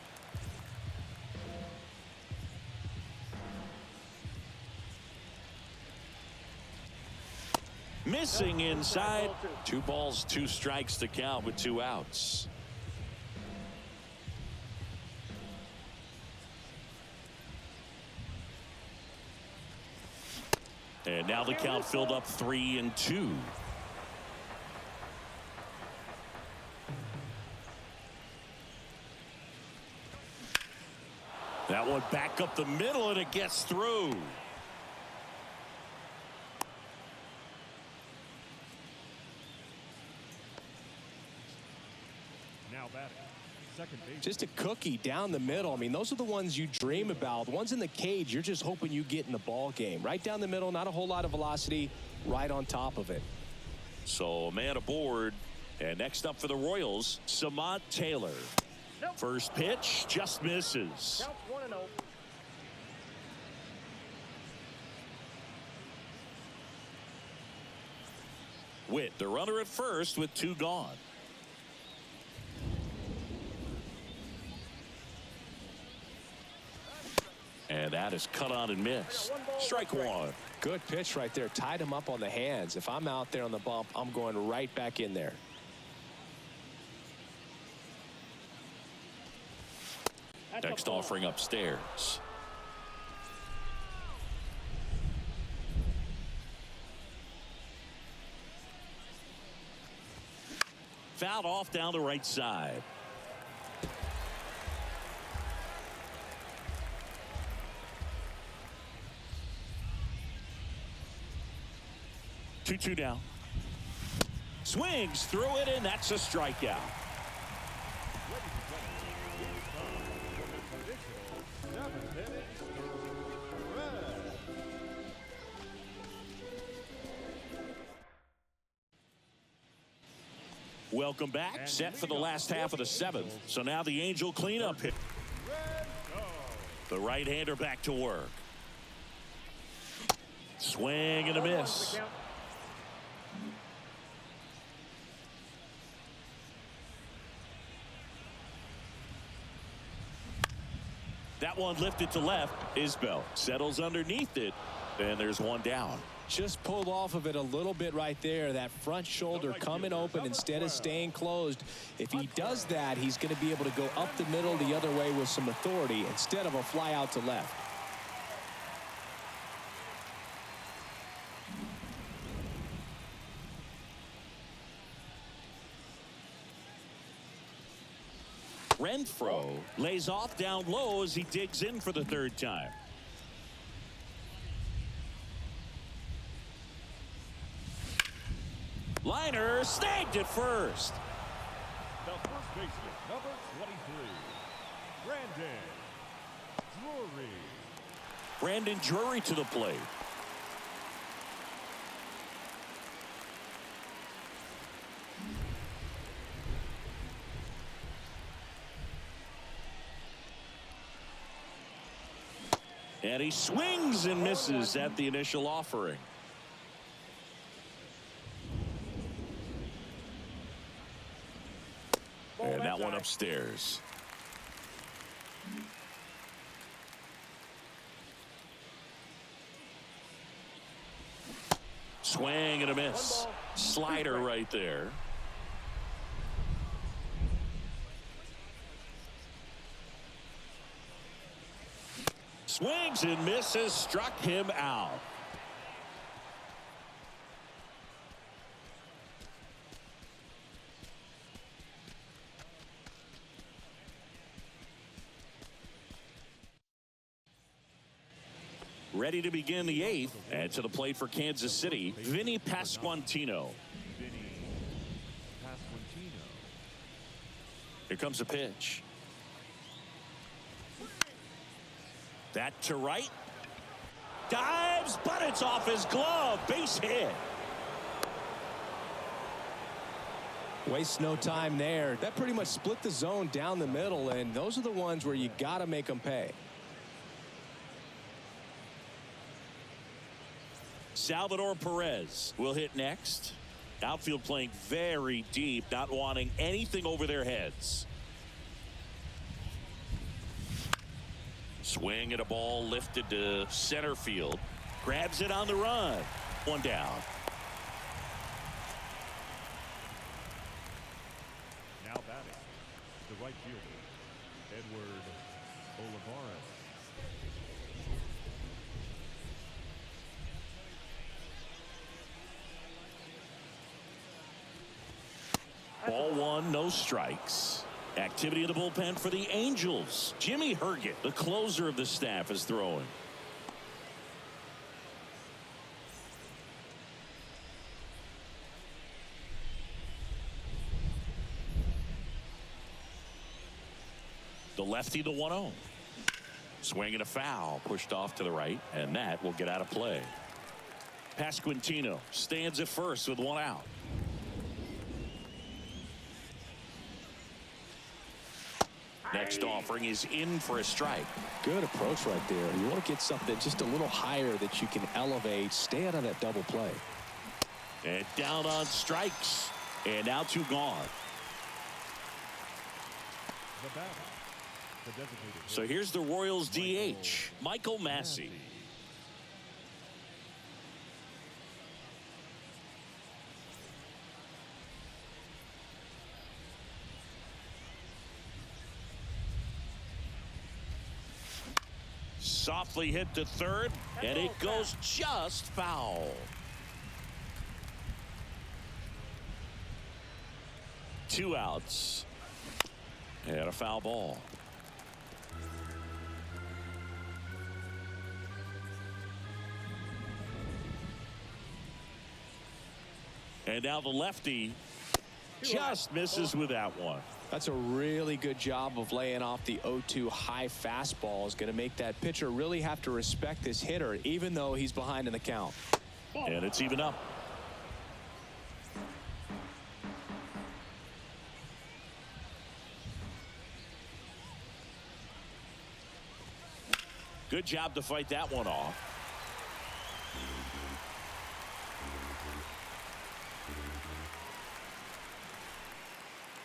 Missing inside. 2 balls, 2 strikes to count with 2 outs. And now the count filled up 3-2. That one back up the middle, and it gets through. Now batting, second base. Just a cookie down the middle. I mean, those are the ones you dream about. The ones in the cage, you're just hoping you get in the ball game. Right down the middle, not a whole lot of velocity, right on top of it. So a man aboard. And next up for the Royals, Samant Taylor. First pitch just misses. Counts 1-0. Witt, the runner at first with 2 gone. And that is cut on and missed. Strike 1. Good pitch right there. Tied him up on the hands. If I'm out there on the bump, I'm going right back in there. Next offering upstairs. Fouled off down the right side. Two down. Swings through it, and that's a strikeout. Ladies and gentlemen, it's time for the traditional 7-minute stretch. Welcome back. Set for the last half of the seventh. So now the Angel cleanup hit. The right-hander back to work. Swing and a miss. That one lifted to left. Isbell settles underneath it, and there's one down. Just pulled off of it a little bit right there. That front shoulder coming open instead of staying closed. If he does that, he's going to be able to go up the middle the other way with some authority instead of a fly out to left. Renfroe lays off down low as he digs in for the third time. Liner snagged it first. The first baseman, number 23, Brandon Drury. Brandon Drury to the plate. And he swings and misses at the initial offering. And that one upstairs. Swing and a miss. Slider right there. Swings and misses, struck him out. Ready to begin the eighth, and to the plate for Kansas City, Vinny Pasquantino. Here comes a pitch. That to right. Dives, but it's off his glove. Base hit. Wastes no time there. That pretty much split the zone down the middle, and those are the ones where you got to make them pay. Salvador Perez will hit next. Outfield playing very deep, not wanting anything over their heads. Swing at a ball lifted to center field. Grabs it on the run. One down. Now batting, the right fielder, Edward Olivares. Ball one, no strikes. Activity in the bullpen for the Angels. Jimmy Herget, the closer of the staff, is throwing. The lefty, the 1-0. Swing and a foul, pushed off to the right, and that will get out of play. Pasquantino stands at first with one out. Next offering is in for a strike. Good approach right there. You want to get something just a little higher that you can elevate. Stay out of that double play. And down on strikes. And now two gone. The batter, the designated So here's the Royals DH, Michael Massey. Softly hit to third, and it goes just foul. Two outs. And a foul ball. And now the lefty just misses with that one. That's a really good job of laying off the 0-2 high fastball. Is going to make that pitcher really have to respect this hitter, even though he's behind in the count. And it's even up. Good job to fight that one off.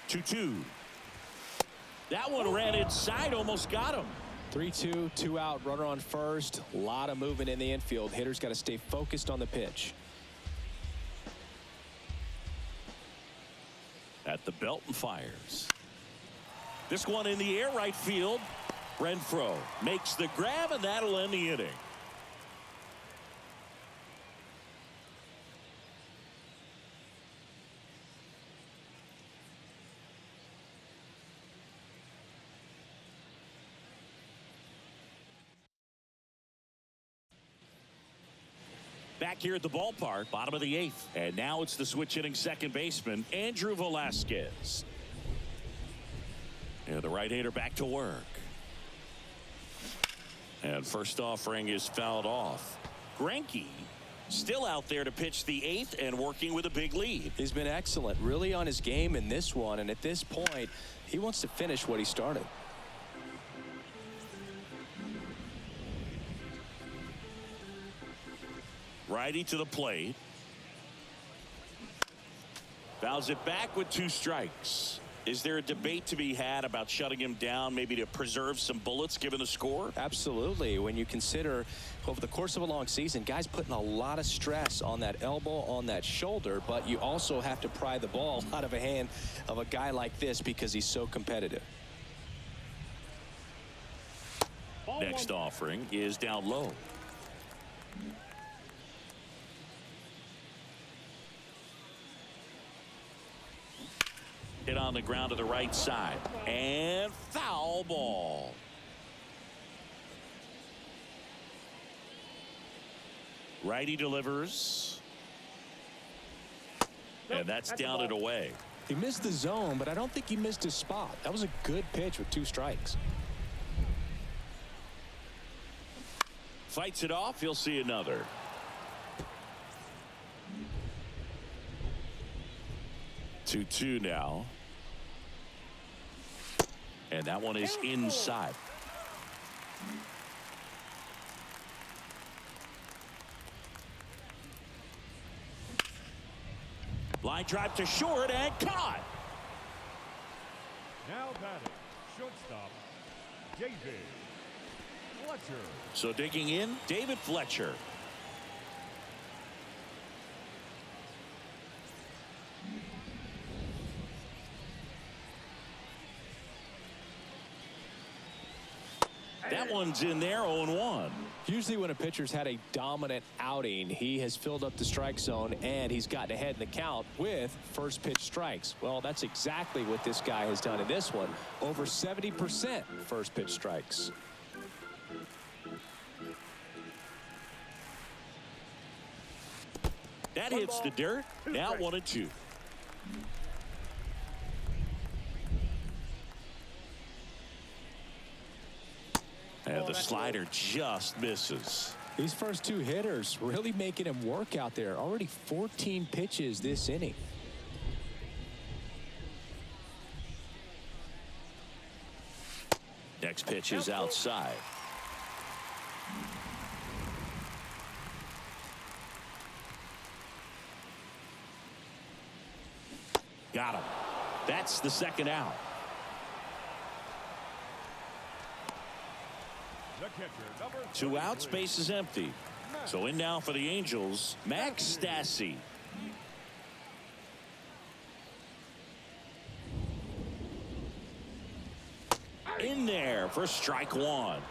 Two. That one ran inside, almost got him. 3-2, 2 out, runner on first. A lot of movement in the infield. Hitter's got to stay focused on the pitch. At the belt and fires. This one in the air, right field. Renfroe makes the grab, and that'll end the inning. Back here at the ballpark, bottom of the 8th. And now it's the switch hitting second baseman, Andrew Velasquez. And the right-hander back to work. And first offering is fouled off. Greinke still out there to pitch the 8th and working with a big lead. He's been excellent, really on his game in this one. And at this point, he wants to finish what he started. Righty to the plate. Fouls it back with 2 strikes. Is there a debate to be had about shutting him down, maybe to preserve some bullets given the score? Absolutely. When you consider over the course of a long season, guys putting a lot of stress on that elbow, on that shoulder, but you also have to pry the ball out of a hand of a guy like this because he's so competitive. Next offering is down low. Hit on the ground to the right side. And foul ball. Righty delivers. And that's down and away. He missed the zone, but I don't think he missed his spot. That was a good pitch with 2 strikes. Fights it off. He'll see another. Two now. And that one is inside. Line drive to short and caught. Now batting, shortstop, David Fletcher. So digging in, David Fletcher. That one's in there, 0-1. Usually when a pitcher's had a dominant outing, he has filled up the strike zone and he's gotten ahead in the count with first pitch strikes. Well, that's exactly what this guy has done in this one. Over 70% first pitch strikes. That hits the dirt. Now 1-2. And the slider just misses. These first 2 hitters really making him work out there. Already 14 pitches this inning. Next pitch is outside. Got him. That's the second out. The catcher, number 2 outs, 33. base is empty. So in now for the Angels, Max Stassi. In there for strike 1.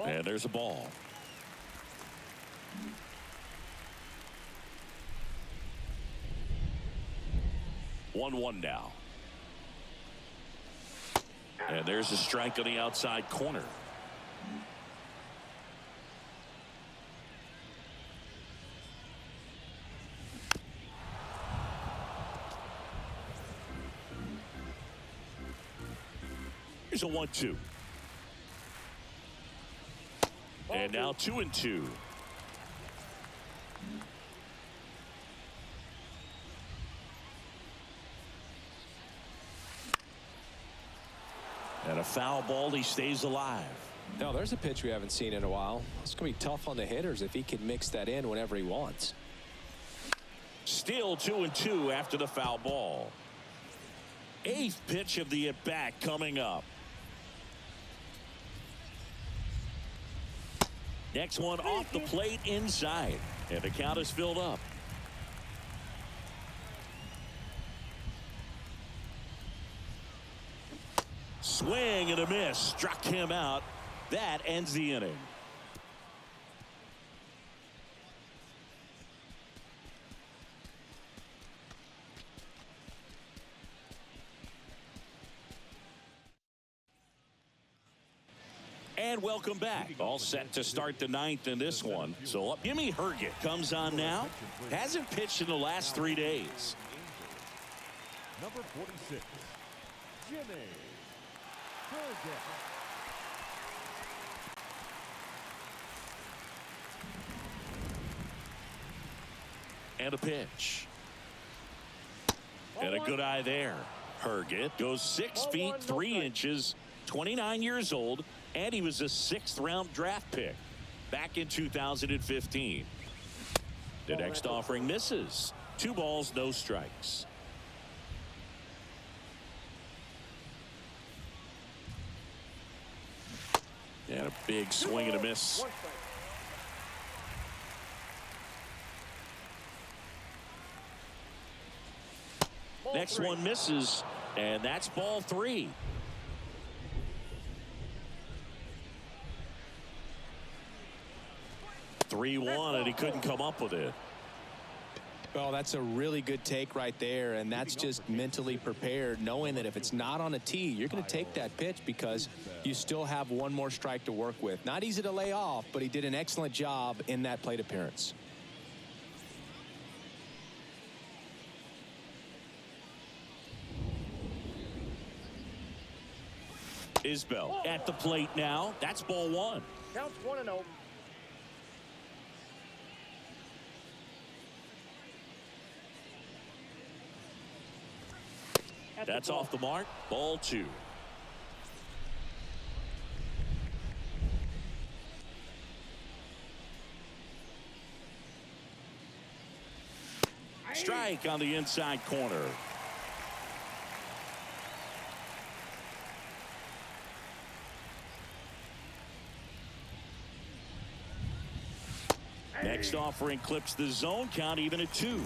And there's a ball. One now. And there's a strike on the outside corner. Here's a 1-2. And now 2-2. And a foul ball. He stays alive. Now there's a pitch we haven't seen in a while. It's going to be tough on the hitters if he can mix that in whenever he wants. Still 2-2 after the foul ball. 8th pitch of the at-bat coming up. Next one off the plate inside. And the count is filled up. Swing and a miss. Struck him out. That ends the inning. And welcome back. All set to start the 9th in this one. So Jimmy Herget comes on now. Hasn't pitched in the last 3 days. Number 46, Jimmy Herget. And a pitch. And a good eye there. Herget goes 6 feet 3 inches, 29 years old, and he was a 6th round draft pick back in 2015. The next offering misses. 2 balls, no strikes. And a big swing and a miss. Next one misses, and that's ball 3. (3-1), and he couldn't come up with it. Well, that's a really good take right there, and that's just mentally prepared, knowing that if it's not on a tee, you're going to take that pitch because you still have one more strike to work with. Not easy to lay off, but he did an excellent job in that plate appearance. Isbell at the plate now. That's ball 1. Counts 1-0. That's off the mark. Ball 2. Strike on the inside corner. Next offering clips the zone count even at 2.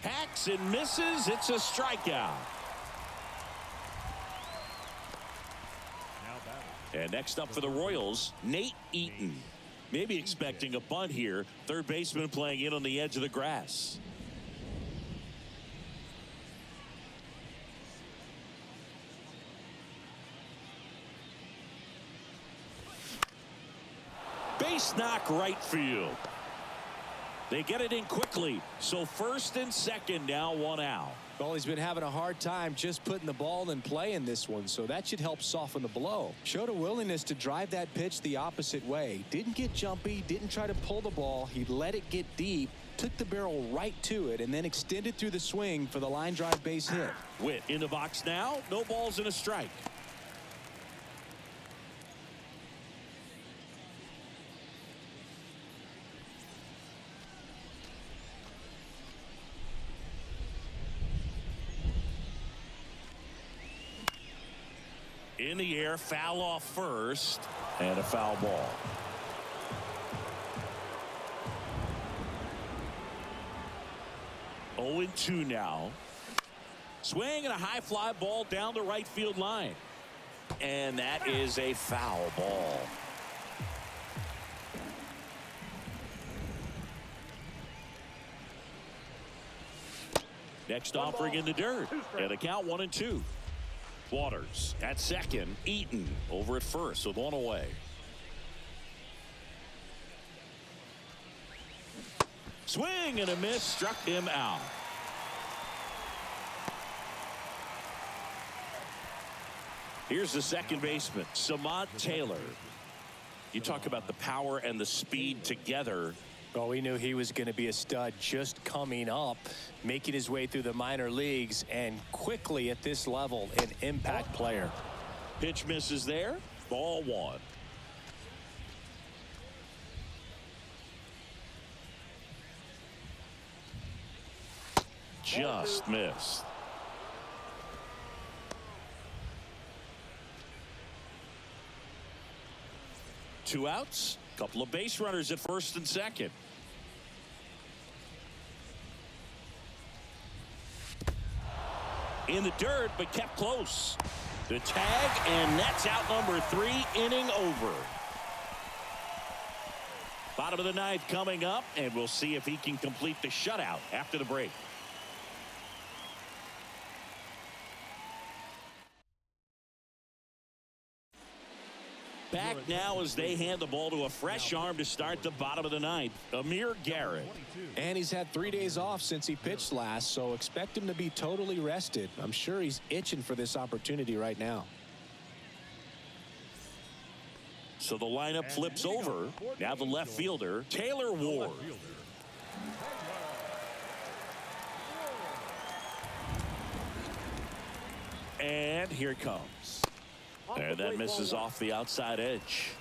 Hacks and misses. It's a strikeout. And next up for the Royals, Nate Eaton. Maybe expecting a bunt here. Third baseman playing in on the edge of the grass. Base knock right field. They get it in quickly. So first and second now, 1 out. Well, he's been having a hard time just putting the ball in play in this one, so that should help soften the blow. Showed a willingness to drive that pitch the opposite way. Didn't get jumpy, didn't try to pull the ball. He let it get deep, took the barrel right to it, and then extended through the swing for the line drive base hit. Witt in the box now. No balls and a strike. In the air, foul off first, and a foul ball. Oh, 2 now. Swing and a high fly ball down the right field line. And that is a foul ball. Next offering in the dirt. And a count 1-2. Waters at second. Eaton over at first with 1 away. Swing and a miss, struck him out. Here's the second baseman, Samad Taylor. You talk about the power and the speed together. Well, we knew he was going to be a stud just coming up, making his way through the minor leagues, and quickly at this level, an impact player. Pitch misses there. Ball one. Just missed. Two outs. Couple of base runners at first and second. In the dirt, but kept close. The tag, and that's out number 3, inning over. Bottom of the ninth coming up, and we'll see if he can complete the shutout after the break. Back now as they hand the ball to a fresh arm to start the bottom of the ninth, Amir Garrett. And he's had 3 days off since he pitched last, so expect him to be totally rested. I'm sure he's itching for this opportunity right now. So the lineup flips over. Now the left fielder, Taylor Ward. And here it comes. And that misses off the outside edge.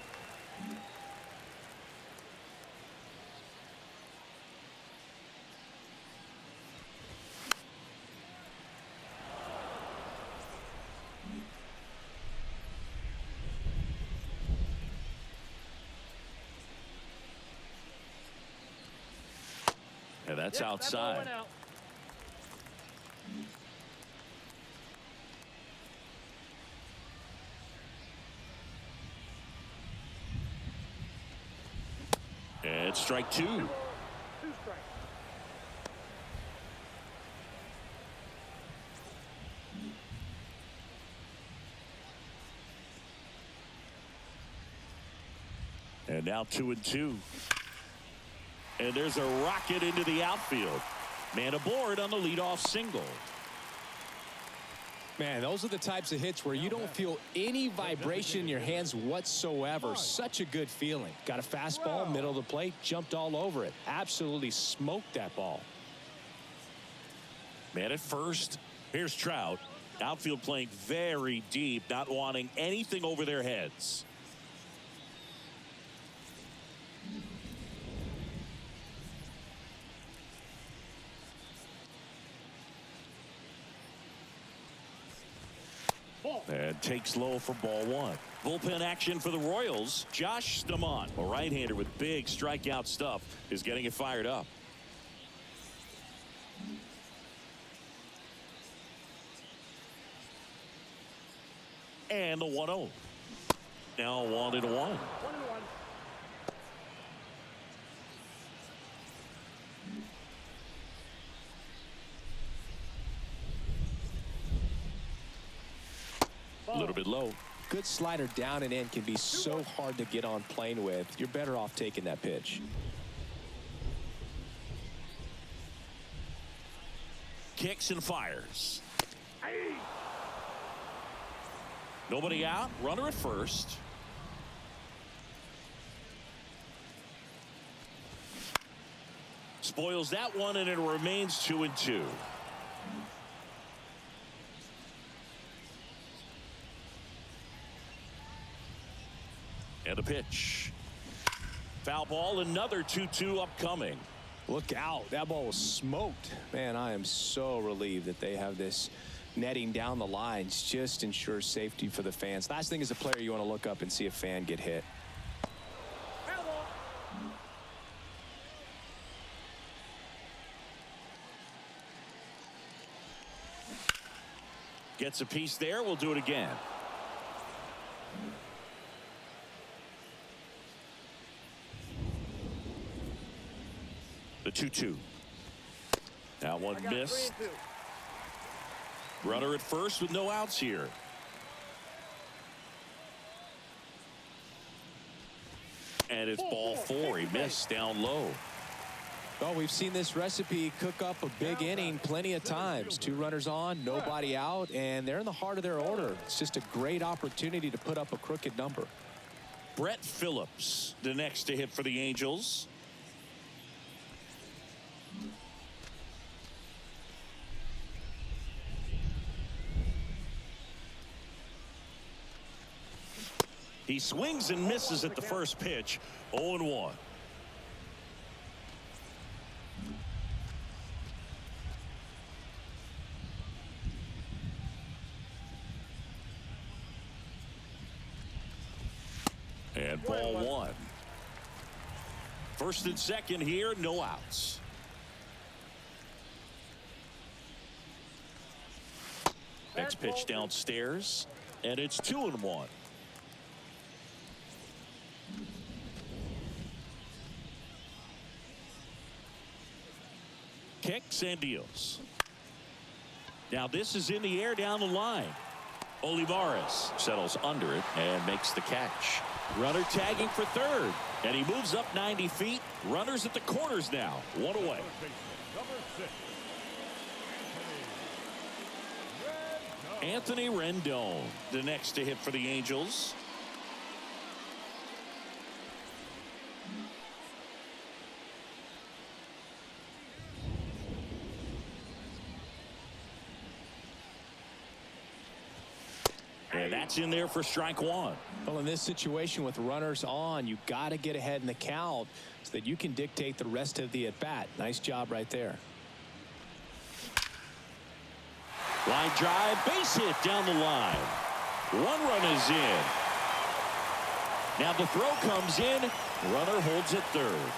And that's outside. And strike 2. 2 strikes. And now 2-2. And there's a rocket into the outfield. Man aboard on the leadoff single. Man, those are the types of hits where you don't feel any vibration in your hands whatsoever. Such a good feeling. Got a fastball, middle of the plate, jumped all over it. Absolutely smoked that ball. Man at first. Here's Trout. Outfield playing very deep, not wanting anything over their heads. And takes low for ball 1. Bullpen action for the Royals. Josh Stamont, a right-hander with big strikeout stuff, is getting it fired up. And the 1-0. Now 1-1. 1-1. A little bit low. Good slider down and in can be so hard to get on plane with. You're better off taking that pitch. Kicks and fires. Nobody out. Runner at first. Spoils that one, and it remains 2-2. And a pitch. Foul ball, another 2-2 upcoming. Look out. That ball was smoked. Man, I am so relieved that they have this netting down the lines. Just ensures safety for the fans. Last thing as a player, you want to look up and see a fan get hit. Gets a piece there. We'll do it again. The 2-2. Now one missed. Runner at first with no outs here. And it's ball 4. He missed down low. Well, we've seen this recipe cook up a big inning plenty of times. 2 runners on, nobody out, and they're in the heart of their order. It's just a great opportunity to put up a crooked number. Brett Phillips, the next to hit for the Angels. He swings and misses at the first pitch. 0-1. And ball 1. First and second here, no outs. Next pitch downstairs, and it's 2-1. Kicks and deals. Now this is in the air down the line. Olivares settles under it and makes the catch. Runner tagging for third, and he moves up 90 feet. Runners at the corners now. 1 away. Number 6. Anthony Rendon, the next to hit for the Angels. And that's in there for strike 1. Well, in this situation with runners on, you got to get ahead in the count so that you can dictate the rest of the at-bat. Nice job right there. Line drive, base hit down the line. 1 run is in. Now the throw comes in. Runner holds at third.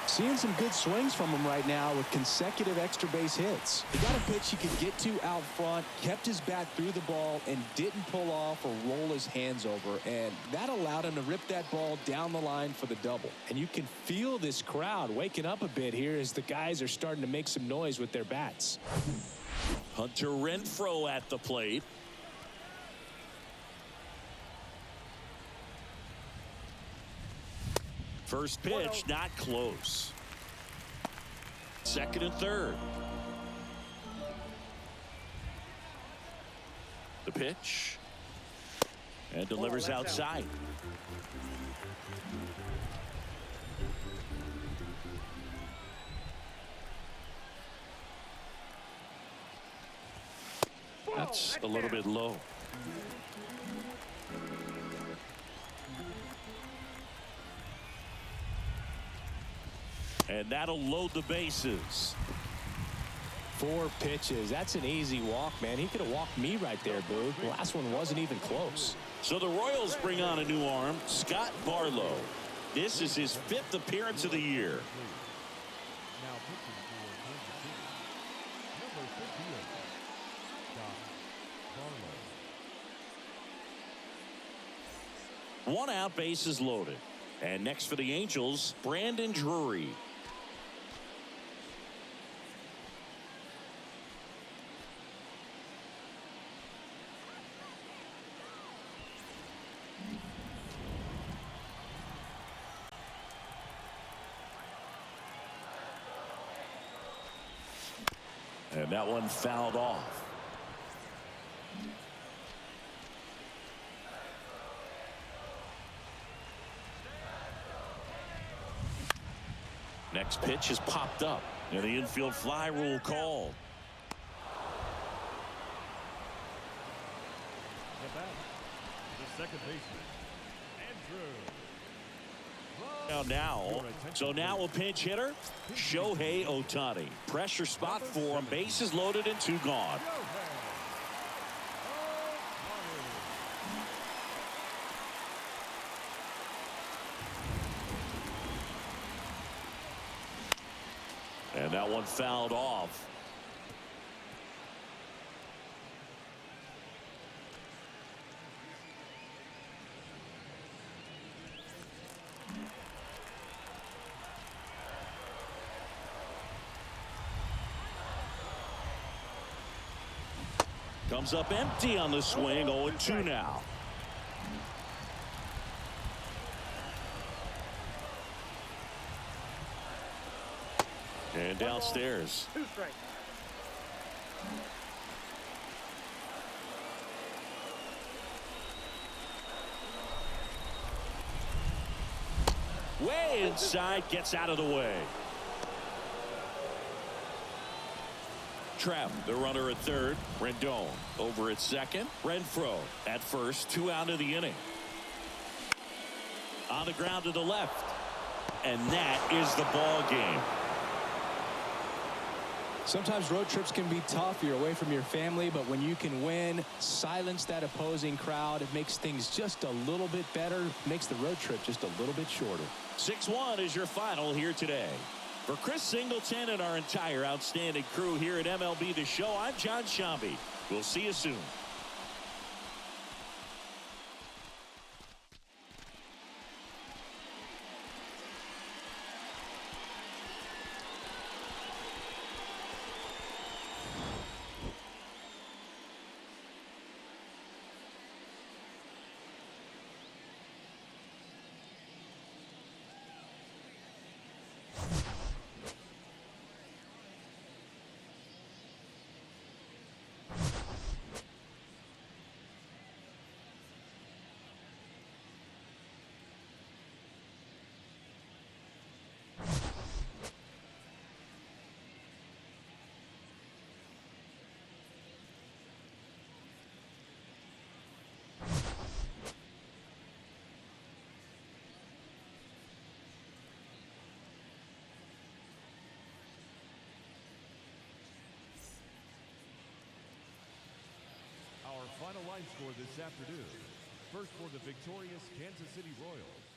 Seeing some good swings from him right now with consecutive extra base hits. He got a pitch he could get to out front, kept his bat through the ball, and didn't pull off or roll his hands over. And that allowed him to rip that ball down the line for the double. And you can feel this crowd waking up a bit here as the guys are starting to make some noise with their bats. Hunter Renfroe at the plate. First pitch, not close. Second and third. The pitch. And delivers outside. That's a little bit low. And that'll load the bases. 4 pitches. That's an easy walk, man. He could have walked me right there, Boo. The last one wasn't even close. So the Royals bring on a new arm, Scott Barlow. This is his 5th appearance of the year. Now pitching for Kansas City. Number 58. Scott Barlow. 1 out, bases loaded. And next for the Angels, Brandon Drury. And that one fouled off. Next pitch is popped up, and the infield fly rule called. The batter, the second baseman, Andrew. Now a pinch hitter, Shohei Ohtani. Pressure spot for him, bases loaded and 2 gone. And that one fouled off. Comes up empty on the swing. 0-2 now. And downstairs. 2 strikes. Way inside, gets out of the way. Trap, the runner at third. Rendon over at second. Renfroe at first. 2 out of the inning. On the ground to the left. And that is the ball game. Sometimes road trips can be tough. You're away from your family, but when you can win, silence that opposing crowd, it makes things just a little bit better, makes the road trip just a little bit shorter. 6-1 is your final here today. For Chris Singleton and our entire outstanding crew here at MLB The Show, I'm John Shambi. We'll see you soon. Our final line score this afternoon. First for the victorious Kansas City Royals,